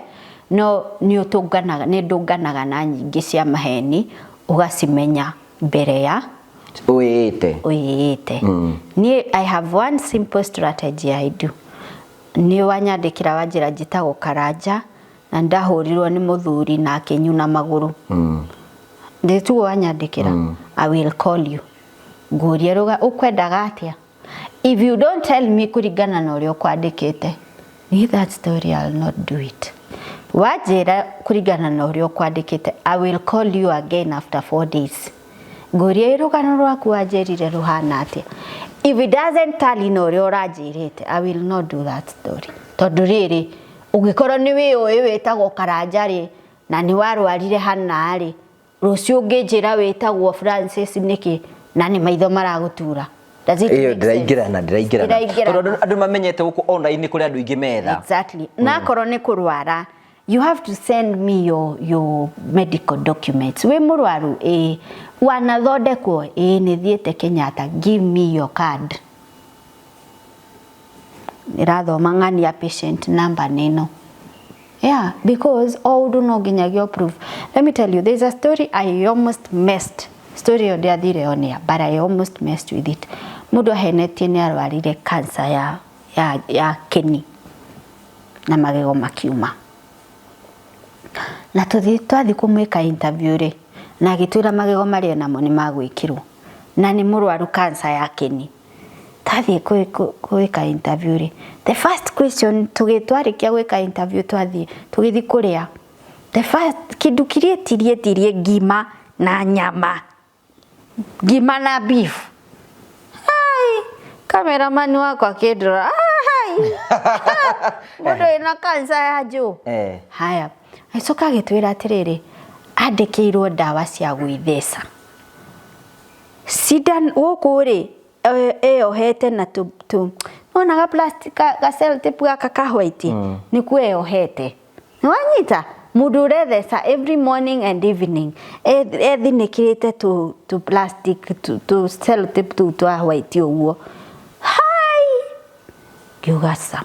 no nĩ ndũnganaga na nyingĩ cia maheni ũgacimenya mbere ya ũyĩte niĩ I have one simple strategy I do nĩ wanyandĩkĩra wanjĩra njĩtagwo Karanja na ndahũrirwo nĩ mũthuri na akĩnyuna magũrũ ndĩtuo wanyandĩkĩra I will call you ngũrie ruga ukwendaga atia if you don't tell me kuringana na ũrĩa ũkwandĩkĩte that story I'll not do it wajĩra kuringana na ũrĩa ũkwandĩkĩte I will call you again after 4 days ngũrie rugano rwaku wanjĩrire ruhana atia if it doesn't tally na ũrĩa ũranjĩrĩte I will not do that story tondũ rĩrĩ ũngĩkorwo nĩ wĩũĩ wĩtagwo Karanja rĩ na nĩ warwarire hana rĩ rũciũ ũngĩnjĩra wĩtagwo Francis nĩkĩ na nĩ maitho maragũtura ndĩraingĩra tondũ andũ mamenyete gũkũ online kũrĩ andũ ingĩ metha exactly na korwo nĩ kũrwara you have to send me your medical documents we mũrwaru wanathondekwo nĩ thiĩte Kenyatta give me your card irathoma ng'ania patient number neno because all do no ginyagia proof. Let me tell you, there's a story I almost messed story of the other but I almost messed with it. Mudo ahenetie nĩ arwarire cancer ya kidney na magego makiuma na twathi kumwĩka interview rĩ na gĩtwĩra magego marĩa namo nĩ magwĩkirwo na nĩ mũrwaru cancer ya kidney tathi gwĩka interview rĩ the first question tũgĩtwarĩkia gwĩka interview tũgĩthi kũrĩa the first kĩndũ kĩrĩa tirie ngima na nyama ngima na beef cameraman wakwa akĩndora mũndũ ena cancer ya njũ haya acoka agĩtwĩra atĩrĩrĩ andĩkĩirwo ndawa cia gwĩtheca sidan wokore eyohete na tu ona ga plastic ga cell tape ga white ni kueyohete wanyita mudure thesa every morning and evening ethinikirite to plastic to cell tape to white uwo hi Gyugasa,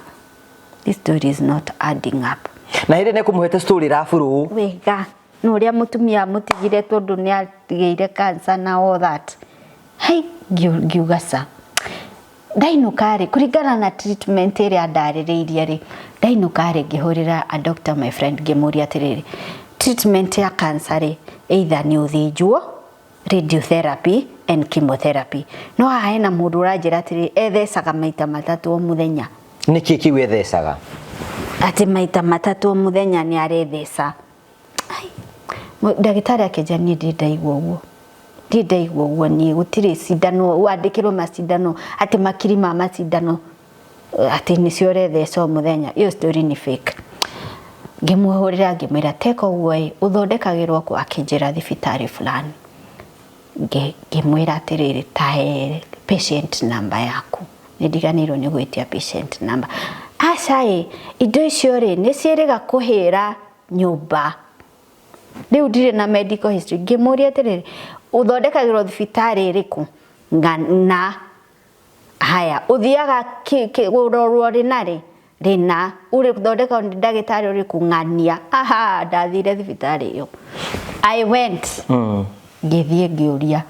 this story is not adding up. Na hili ne kumuhete story rafuru wega no ria mutumia mutigire tondu ni atigire cancer na all that. Hai Gyugasa, ndainukare kurigana na treatment ĩrĩa ndarĩrĩirie ri ndainukare ngĩhũrĩra a doctor my friend ngĩmũria atĩrĩrĩ treatment ya cancer ri either ni ũthĩnjwo radiotherapy and chemotherapy no hena mũndũ ũranjĩra atĩrĩrĩ ethecaga maita matatũ o mũthenya. Niki kiu ethecaga ati maita matatũ o mũthenya ni aretheca. Ndagĩtarĩ akĩnjania ndĩndaigua ũguo ndĩndaigua ũguo ni gũtirĩ cindano wandĩkĩrwo macindano ati makiri ma macindano ati nĩcio ũretheca o mũthenya. Iyo story ni fake. Ngĩmũhũrĩra ngĩmwĩra teka ũguo ũthondekagĩrwo kwa akĩnjĩra thibitarĩ fulani. Ngĩmwĩra atĩrĩrĩ tahe patient number yaku nĩndiganĩirwo nĩ gwĩtia patient number. Aca indo icio rĩ nĩciĩrĩga kũhĩra nyũmba rĩu ndirĩ na medical history. Ngĩmũria atĩrĩrĩ ũthondekagĩrwo thibitarĩ ĩrĩkũ na haya ũthiaga ũrorwo rĩna rĩna ũthondekagwo nĩ ndagĩtarĩ ũrĩkũ ng'ania aha ndathire thibitarĩ ĩyo. I went ngĩthiĩ ngĩũria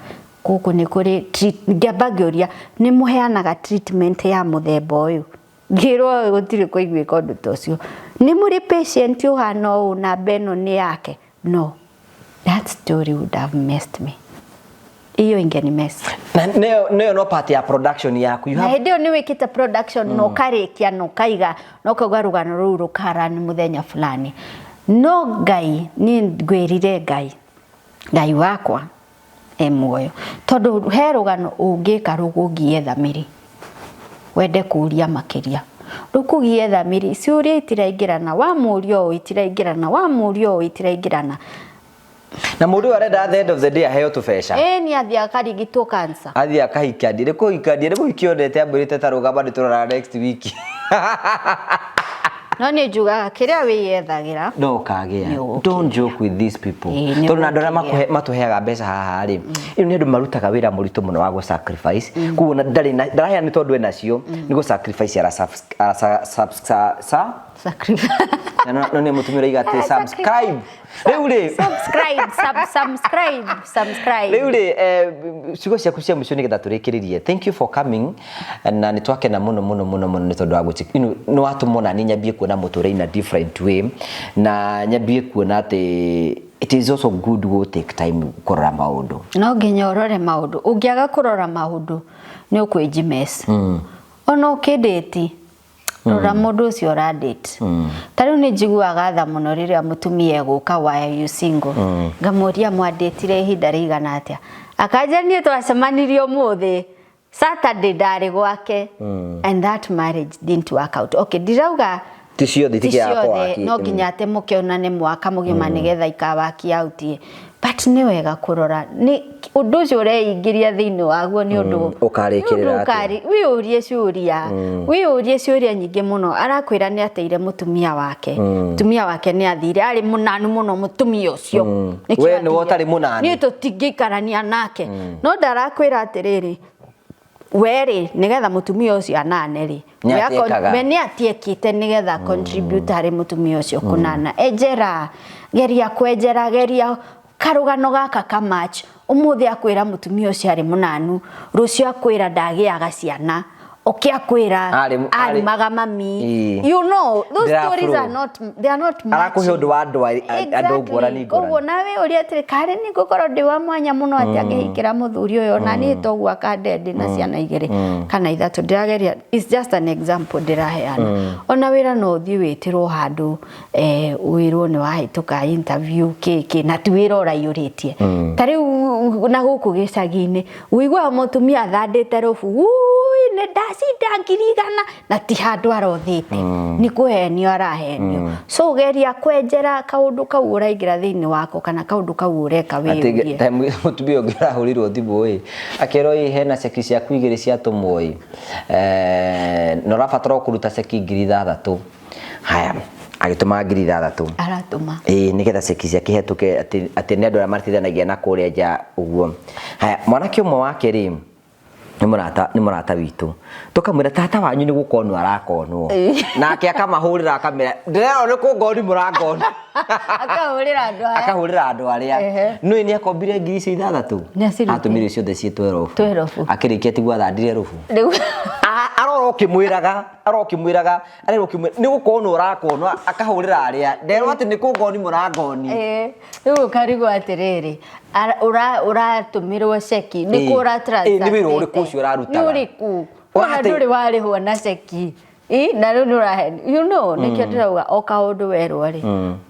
gũkũ nĩ kũrĩ ngĩamba ngĩũria nĩ mũheanaga treatment ya mũthemba ũyũ. Ngĩrwo gũtirĩ kũiguĩka ũndũ ta ũcio. Nĩ mũrĩ patient ũhana ũũ na beno nĩ yake. No, that story would have messed me. Iyo ingeni mess. Na neo no part ya production yaku. Na hĩndĩ nĩ wĩkĩte production no karĩkia no kaiga no kauga rũgano rũu rũkara nĩ mũthenya fulani. No Ngai ni ngwĩrire Ngai wakwa muoyo tondu he rũgano ũngĩka rũgũngietha mĩri wende kũria makĩria rũkũgietha mĩri ciũria itiraingĩrana wa mũrio itiraingĩrana wa mũrio itiraingĩrana na mũndũ arenda at the end of the day aheo tũbeca ni athia akarigitwo cancer athia akahikia ndire kũikionete ambĩrĩte ta rũgamba ndĩtũrora next week no nĩ njugaga kĩrĩa wĩyethagĩra no kagĩa. Don't joke with these people. Tondu na ndora matuheaga mbeca haha rĩ ĩno nĩ andũ marutaga wĩra mũritũ mũno wa sacrifice kuo na ndarahea nĩ tondu enacio nĩ go sacrifice ara sacrifice no nĩ mũtumira igate subscribe rĩu rĩ subscribe rĩu rĩ ciugo ciaku cia mũico nĩgetha tũrĩkĩrĩrie. Thank you for coming na nĩ twakena mũno nĩ tondu wa gũtĩ nĩ watũmona nĩ nyambie kuona mũtũrĩ in a different way na nyambie kuona atĩ it is also good to take time kurora maundu no nginya urore maundu ungiaga kurora maundu ni ukwenji mess ona ukidate rora mundu ucio ra date tariu ni njiguaga tha muno riria mutumia eguka why you single ngamuria mwadetire ihinda rigana atia akajanie twacemanirie umuthi Saturday ndari gwake and that marriage didn't work out. Okay ndirauga ticio thitikia yakwa no nginya ate mukeonane mwaka mugima nigetha ikawaki autie but ni wega kurora ni undu ucio ureingĩria thĩinĩ waguo ni undu ukarĩkĩrĩra atĩ wĩũrie ciũria nyingĩ muno arakwĩra ni ateire mutumia wake ni athire ari munanu muno mutumia ucio we ni wotari munanu ni tutingĩikarania nake no ndarakwĩra atĩrĩrĩ weri nigetha mutumia ucio anane ri ni atiekite nigetha contribute hari mutumia ucio kunana ejera geria kwenjera geria karugano gaka ka match umuthi akwira mutumia ucio ari munanu rucio akwira ndagiaga ciana okiakwira ari magamami you know those stories are not much arakuhe undu wa andu ngorani koguo nawe uri atiri kare ni gukoro ndi wa mwanya muno ati angihikira muthuri uyo na ni togu akandende na ciana igere kana ithatu ndirageria it's just an example ndiraheana ona wira no thi witirwo handu wirwo ni wahituka interview kiki na tuwira urayuritie tari na guku gicagi-ini uigwa mutumia thandite rufu ne ndacinda ngirigana na ti handu arothite ni kuhenio arahenio so geria kwenjera kaundu kau uraingira thiini wako kana kaundu kau ureka wiurie time mutubio ngirahurirwo thimu akero hena ceki cia kuigire cia tumoi no rafatro kuruta ceki 6,000 haya agituma 6,000 aratuma nigetha ceki cia kihetuke ati ni andu ara martithanagia na kuria nja uguo haya mwanake umwe wake ri ni murata witu tukamwira tata wanyu ni gukonwo arakonwo nake akamahurira akamera ndirero ni kungoni murangona akahurira andu aria no ni akombire 6,000 atumire ciothe ci 12 akirikia tigwa thandire rufu arokimwiraga ni gukonwo urakonwo akahurira aria ndero ati ni kungoni murangoni riu karigo atiriri uratumirwo ceki ni kura transfer ni wiro uri kucio urarutaga ni uriku ona nduri warihwo na ceki na riu nurahe you know nikio ndirauga o kaundu werwo ri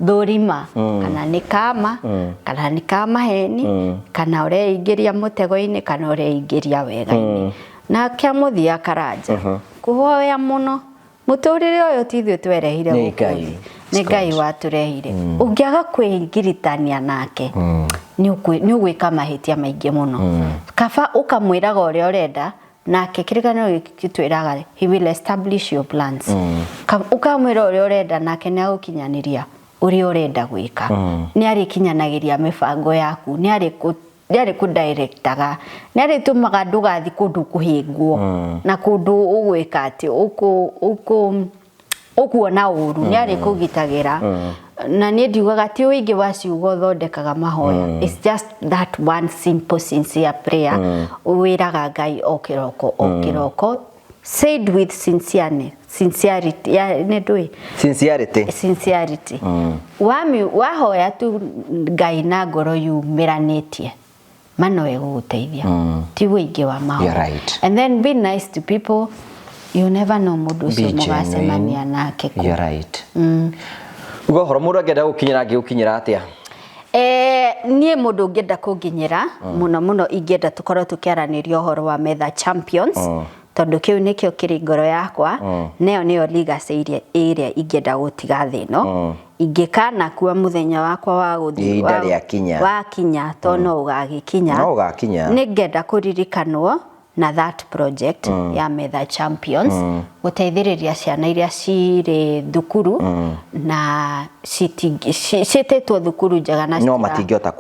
thurima kana ni kama kana ni kama heni kana ureingĩria mutego-ini kana ureingĩria wega-ini na kia muthia karanja kuhoya muno muturire uyu tithio twerehire ni Ngai waturehire ungiaga kwingiritania nake ni ugwika mahitia maingi muno kaba ukamwiraga uria urenda nake kirigano gitwiraga he will establish your plans ukamwira uria urenda nake ni agukinyaniria uria urenda gwika ni ari kinyanagiria mibango yaku ni ari ku directaga ni ari tumaga ndugathi kundu kuhingwo na kundu ugwika ati ukuona uru ni ari kugitagira na ni ndiugaga ti uingi wa ciugo thondekaga mahoya it's just that one simple sincere prayer wiraga Ngai okiroko said with sincerity ya ne ndui sincerity wahoya tu Ngai na ngoro yumiranetie mano eguteithia ti uingi wa mahoya and then be nice to people. You never know mudu cio mugasemania nake ku. You're right. Ugo horo mudu agenda gukinyira atia? Nie mudu ngenda kunginyira muno ingenda tukorwo tukiaraniria horo wa Metha Champions tondu kiu nikio kiri ngoro yakwa niyo legacy iria ingenda gutiga thino ingikana kuwa muthenya wakwa wa guthi wa kinya to no ugagikinya ningenda kuririkanwo na that project ya Metha Champions guteithiriria ciana iria ciri thukuru na citetwo thukuru njega na no matingihota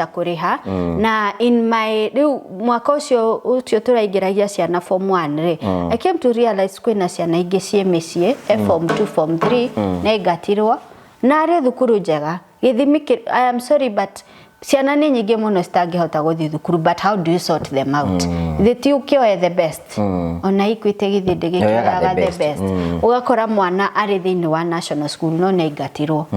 kuriha na in my mwaka ucio turaingiragia ciana form 1 ri I came to realize kwina ciana ingi cie micie form 2 form 3 na igatirwo na ri thukuru njega githimi I am sorry but ciana ni nyingi muno citangihota guthi thukuru but how do you sort them out the tiukio the best ona ikwite githinde gikiraga the best ugakora mwana ari thiini wa national school no neigatirwo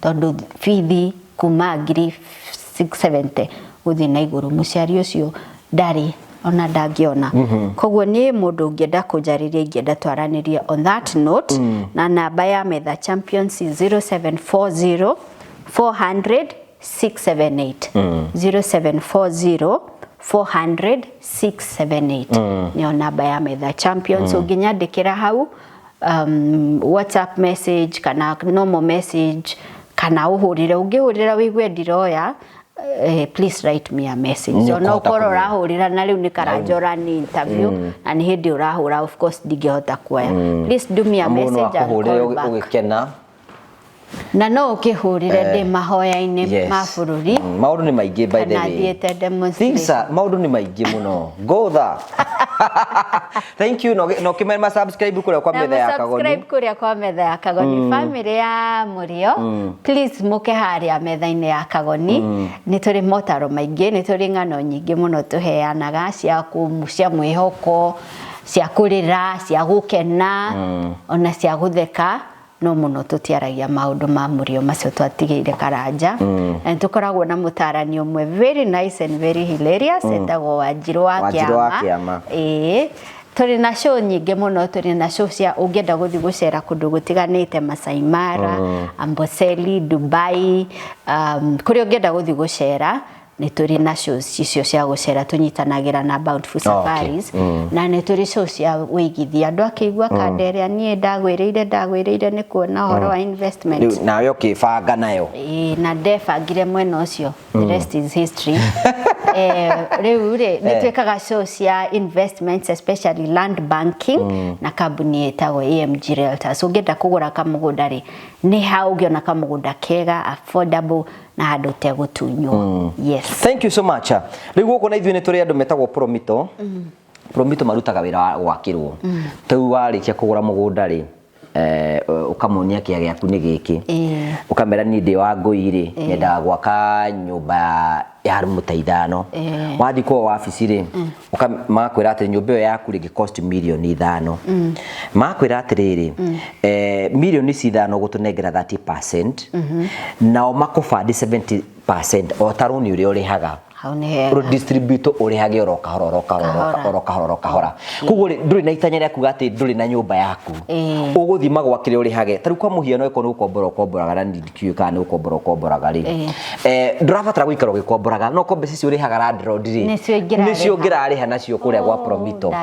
tondu fithi kuma 670 guthi na iguru muciari ucio ndari ona ndangiona koguo ni mundu ngienda kunjariria ingenda twaraniria on that note na namba ya Metha Champions 0740 400 678 0740 400 678 ni namba ya Metha Champions unginyandikira hau WhatsApp message kana normal message kana ungihurira wigwe ndiroya please write me a message ona ukoro urahurira na riu ni karanjora ni interview na ni hindi urahura of course ndingihota kuoya please do me a message and call back na no ukihurire ndi mahoya-ini ma bururi maundu ni maingi by the way maundu ni maingi muno gotha thank you no kimema subscribe kuria kwa Metha ya Kagoni subscribe kuria kwa Metha ya Kagoni family ya Murio please muke haria Metha-ini ya Kagoni ni turi motaro maingi ni turi ngano nyingi muno tuheanaga cia mwihoko cia kurira cia gukena ona cia gutheka no muno tutiaragia maundu ma Murio macio twatigeire karanja na tukoragwo na mutarani umwe very nice and very hilarious etagwo Wanjiru wa Kiama turi na show nyingi muno turi na show cia ungienda guthi gucera kundu gutiganite Masai Mara Amboseli Dubai kuri ungienda guthi gucera nĩ tũrĩ na shows icio cia gũcera tũnyitanagira na Bountiful Safaris na nĩ tũrĩ shows cia wĩigithia andũ akĩigua kanda ĩrĩa niĩ ndagwĩrĩire nĩ kuona ũhoro wa investment nawe ũkĩbanga nayo na ndebangire mwena ũcio the rest is history rĩu nĩ twĩkaga shows cia investments especially land banking na kambuni ĩtagwo AMG Realtors ũngĩenda kũgũra kamũgũnda rĩ nĩ hau ũngĩona kamũgũnda kega affordable na handũ tegũtunywo. Yes, thank you so much. Rĩu gũkũ na ithuĩ nĩ tũrĩ andũ metagwo Promito. Promito marutaga wĩra wa gwakĩrwo. Tau warĩkia kũgũra mũgũnda rĩ ukamonia kĩa gĩaku nĩ gĩkĩ ukamera ni ndĩ wa ngũi rĩ nyendaga gwaka nyũmba ya mũteithano wathi kwa wabici rĩ makwĩra atĩ nyũmba ĩyo yaku rĩ cost million 5 makwĩra atĩrĩrĩ million 5 gũtũnengera 30% nao makũbandi 70% o tarũni ũrĩa ũrĩhaga pro distributor ũrĩhage oro kahora kuguo ndũrĩ na itanya rĩaku gati ndũrĩ na nyũmba yaku ũgũthima gwakĩre ũrĩhage tarĩ kwa mũhiano ĩko nĩ ũkomboraga na ndikĩu kana ũkomboraga rĩ ndũrabatara gũikara ũgĩkomboraga no kombe cici ũrĩhaga landlord rĩ nĩcio ngĩrarĩha nacio kũrĩa gwa Promito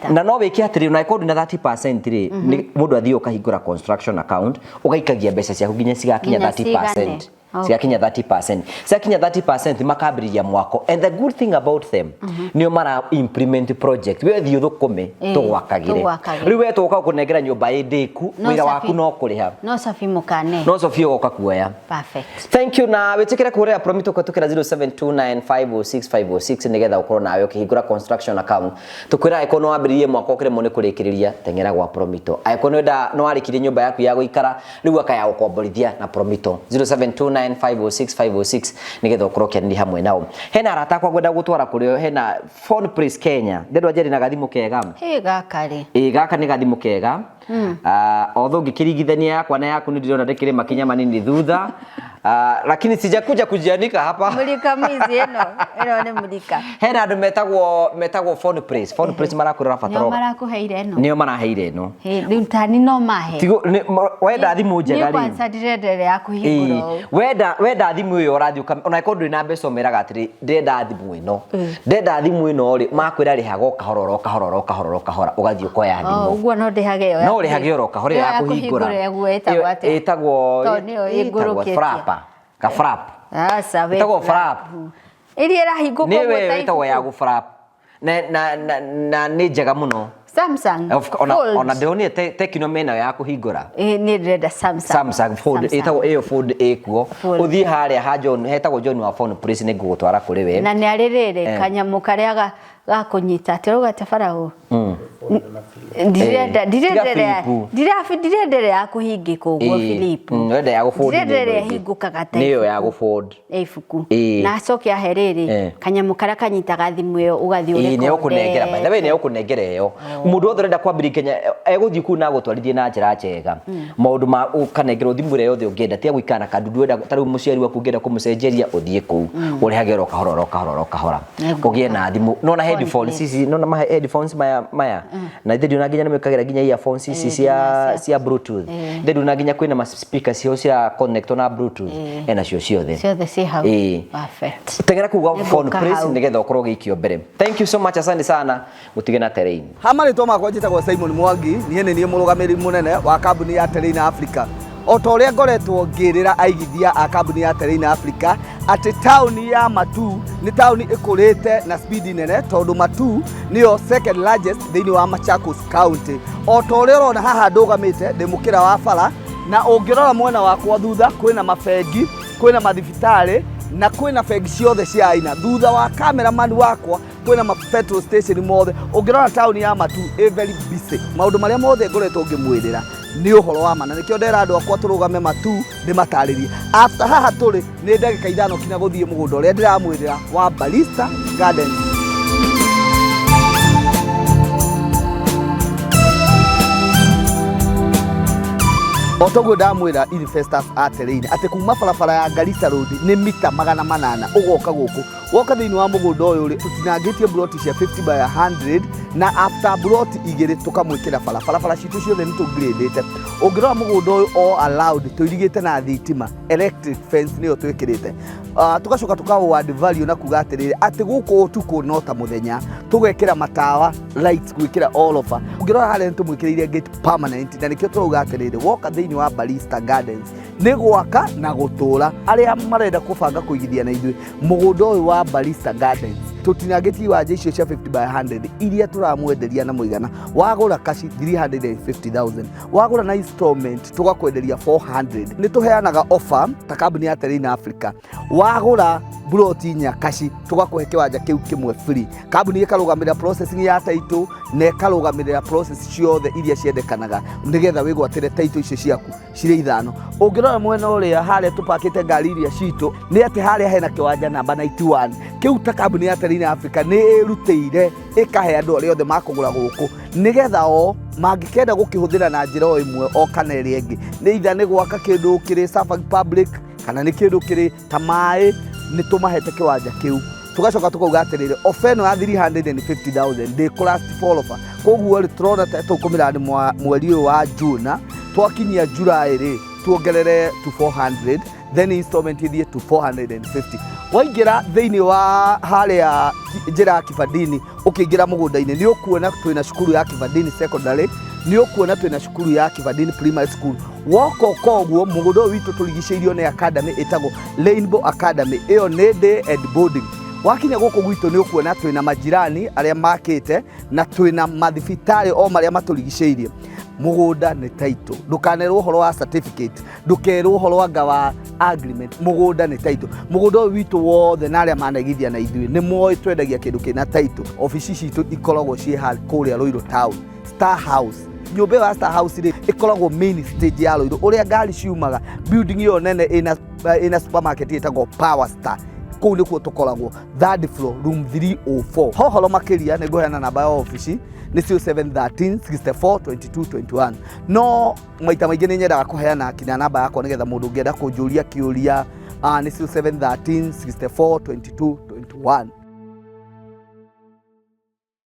na no wĩke atĩrĩ na ĩkorwo na 30% rĩ mũndũ athiĩ ũkahingũra construction account ũgaikagia mbeca ciaku nginya cigakinya 30%. Siakinya 30%. Siakinya 30% makambĩrĩria mwako. And the good thing about them, nĩo mara implement project. We thiĩ thũkũme tũgwakagĩre. Rĩu we tũgoka kũnengera nyũmba ĩndĩku, wĩra waku no kũrĩha. No safi mũkane. No safi ũgoka kuoya. Perfect. Thank you na wĩtĩkĩre kũrĩa Promito kũtũkĩra 0729506506 nĩgetha ũkorwo nawe ũkĩhingũra construction account. Tũkwĩra ĩko no wambĩrĩrie mwako ũkĩre mũne kũrĩkĩrĩria tengera gwa Promito. Aĩko no warĩkirie nyũmba yaku ya gũikara rĩu akaya gũkomborithia na Promito 0729506506 nigetha ukorwo kianĩria hamwe nao. Hena arata kwa gwenda gũtwara kũrĩo hena Phone Place Kenya ndendwa njeri na gathimũ kega gaka rĩ gaka nĩ gathimũ kega although ngĩkĩringithania yakwa na yaku nĩ ndĩrona ndĩkĩrĩ makinya manini thutha lakini sijakuja kujianika hapa mulika mizi eno nĩ mulika hena andũ metagwo Phone Place marakwĩrora bataro nĩo maraheire eno rĩu tani no mahe wenda thimũ njega rĩ kwanza ndĩrendere ya kũhingũra wenda thimũ ĩyo ũrathiĩ ona ĩkorwo ndũrĩ na mbeca ũmeraga atĩrĩ ndenda thimũ ĩno rĩ makwĩra rĩhaga o kahora ũgathiĩ ũkoya thimũ ũguo no ndĩhage ĩyo no ũrĩhage oro kahora ya kũhingũra ĩtagwo frap asa we ĩtagwo frap iria ĩrahingũka nĩwe ĩtagwo ya gũfrap na nĩ njega mũno Samsung ona ndĩonire Tecno mena ya kũhingũra nĩ ndĩrenda Samsung Fold ĩtagwo ĩyo Fold ĩkuo ũthiĩ harĩa ha John hetagwo John wa Phone Place nĩ ngũgũtwara kũrĩ we na nĩ arĩrĩrĩ kanyamũ karĩa gakũnyita atĩrauga tabarao ndirendere ya kũhingĩka ũguo Philip ndĩrenda ya gũfold ndirendere hingũkaga ta nĩyo ya gũfold ibuku na acoke aherĩrĩ kanyamũ karĩa kanyitaga thimũ ĩyo ũgathiĩ ũrĩkonde nĩ ũkũnengera by the way nĩ ũkũnengera ĩyo mũndũ wothe ũrenda kwambĩrĩria Kenya egũthiĩ kuu na gũtwarithie na njĩra njega maũndũ ma ũkanengerwo thimũ ĩrĩa yothe ũngĩenda tiga gũikara na kandudu wenda tarĩu mũciari waku ũngĩenda kũmũcenjeria ũthiĩ kuu ũrĩhage oro kahora ũgĩe na thimũ nona headphones ici nona headphones maya na ithe nginya nĩmekagira nginya earphones ici cia bluetooth ithe nginya kwĩna ma speakers cio cia connect na bluetooth ena cio ciothe ciĩ hau perfect tengera kuga Phone Place nĩgetha ũkorwo gĩikio mbere. Thank you so much, asante sana mutige na terrain hamarĩtwo makwa njĩtagwo Simon Mwangi niĩ nĩ mũrũgamĩrĩri mũnene wa kambuni ya Terrain Africa o ta ũrĩa ngoretwo ngĩrĩra aigithia a kambuni ya Terrain Africa atĩ taũni ya Matu nĩ taũni ĩkũrĩte na speed nene tondũ Matu nĩyo second largest thĩinĩ wa Machakos County o ta ũrĩa ũrona haha ndũgamĩte ndĩ mũkĩra wa bara na ũngĩrora mwena wakwa thutha kwĩna mabengi kwĩna mathibitarĩ na kwĩna bengi ciothe cia aina thutha wa cameraman wakwa kwĩna ma petrol station mothe ũngĩrora taũni ya Matu very busy maũndũ marĩa mothe ngoretwo ngĩmwĩrĩra nĩ ũhoro wa mana nĩkĩo ndera andũ akwa tũrũgame Matu ndĩmatarĩrie after haha tũrĩ nĩ ndagĩka 5 kinya gũthiĩ mũgũnda ũrĩa ndĩramwĩrĩra wa Barista Gardens. Otogo ndamwĩra investors a Terrain atĩ kuma barabara ya Garissa Road nĩ mita 800 ũgoka gũkũ woka thiini wa mugunda uyu ri tutinangitie plot cia 50 by 100 na after plot igiri tukamwikira barabara citu ciothe ni tugradete. Ungirora mugunda uyu all allowed tuirigite na thitima electric fence niyo twikirite. Tugacoka tukawo add value na kuga atiriri ati guku utuku no ta muthenya tugekira matawa lights gwikira all over. Ungirora hale tumwikiriire gate permanent na nikio turuga atiriri woka thiini wa Barista Gardens ni gwaka na gutura aria marenda kubanga kuigithia na ithui mugunda uyu wa Barista Gardens tutinangitie wanja icio cia 50 by 100 iria turamwenderia na muigana wagura kashi 350,000 wagura na installment tugakwenderia 400. ni tuheanaga offer ta kambuni ya Terrain Africa wagura ploti nya kashi tugakuhe kiwanja kiu kimwe free. Kambuni ikarugamira processing ya title na ikarugamira process ciothe iria ciendekanaga nigetha wigwatire title icio ciaku cire ithano. Ungirora mwena uria haria tupakite ngari iria citu ni ati haria hena kiwanja namba 91 kiu ta kambuni ya Terrain Africa ni irutire ikahe andu aria othe makugura guku nigetha o mangikenda gukihuthira na njira o imwe o kana iri ingi ni itha ni gwaka kindu kiri Safari Public kana ni kindu kiri ta mai ni tumahete kiwanja kiu. Tugacoka tukauga atiriri ofeno ya 350,000 de class follower koguo ri turona ta tukumira ni mweri wa June twakinyia July ri tuongerere to 400 then installment ithie to 450. Waingira thiini wa haria njira Kibandini ukiingira mugunda-ini ni ukuona twina cukuru ya Kibandini secondary ni ukuona twina cukuru ya Kibandini primary school woko koguo mugunda witu turigiceirio ni academy itago Rainbow Academy iyo ni day and boarding. Wakinya guku gwitu ni ukuona twina majirani aria makite na twina mathibitari o maria maturigiceirie. Mugunda ni title ndukanerwo horo wa certificate ndukerwo horo wa gawa agreement. Mugunda ni title mugunda witu wothe na aria managithia na ithui ni moi twendagia kindu kina title. Ofisi citu ikoragwo cie hali kuria Ruiru town Star House. Nyumba ya Star House ri ikoragwo main stage ya Ruiru uria ngari ciumaga building yo nene ina supermarket itagwo Power Star kuu nikuo tukoragwo third floor room 304. Hohoro makiria ni ngoheana namba ya ofisi ni 0713 64 22 21. No maita maingi ni nyendaga kuheana kina namba yako nigetha mundu ngienda kunjuria kiuria ni 0713 64 22 21.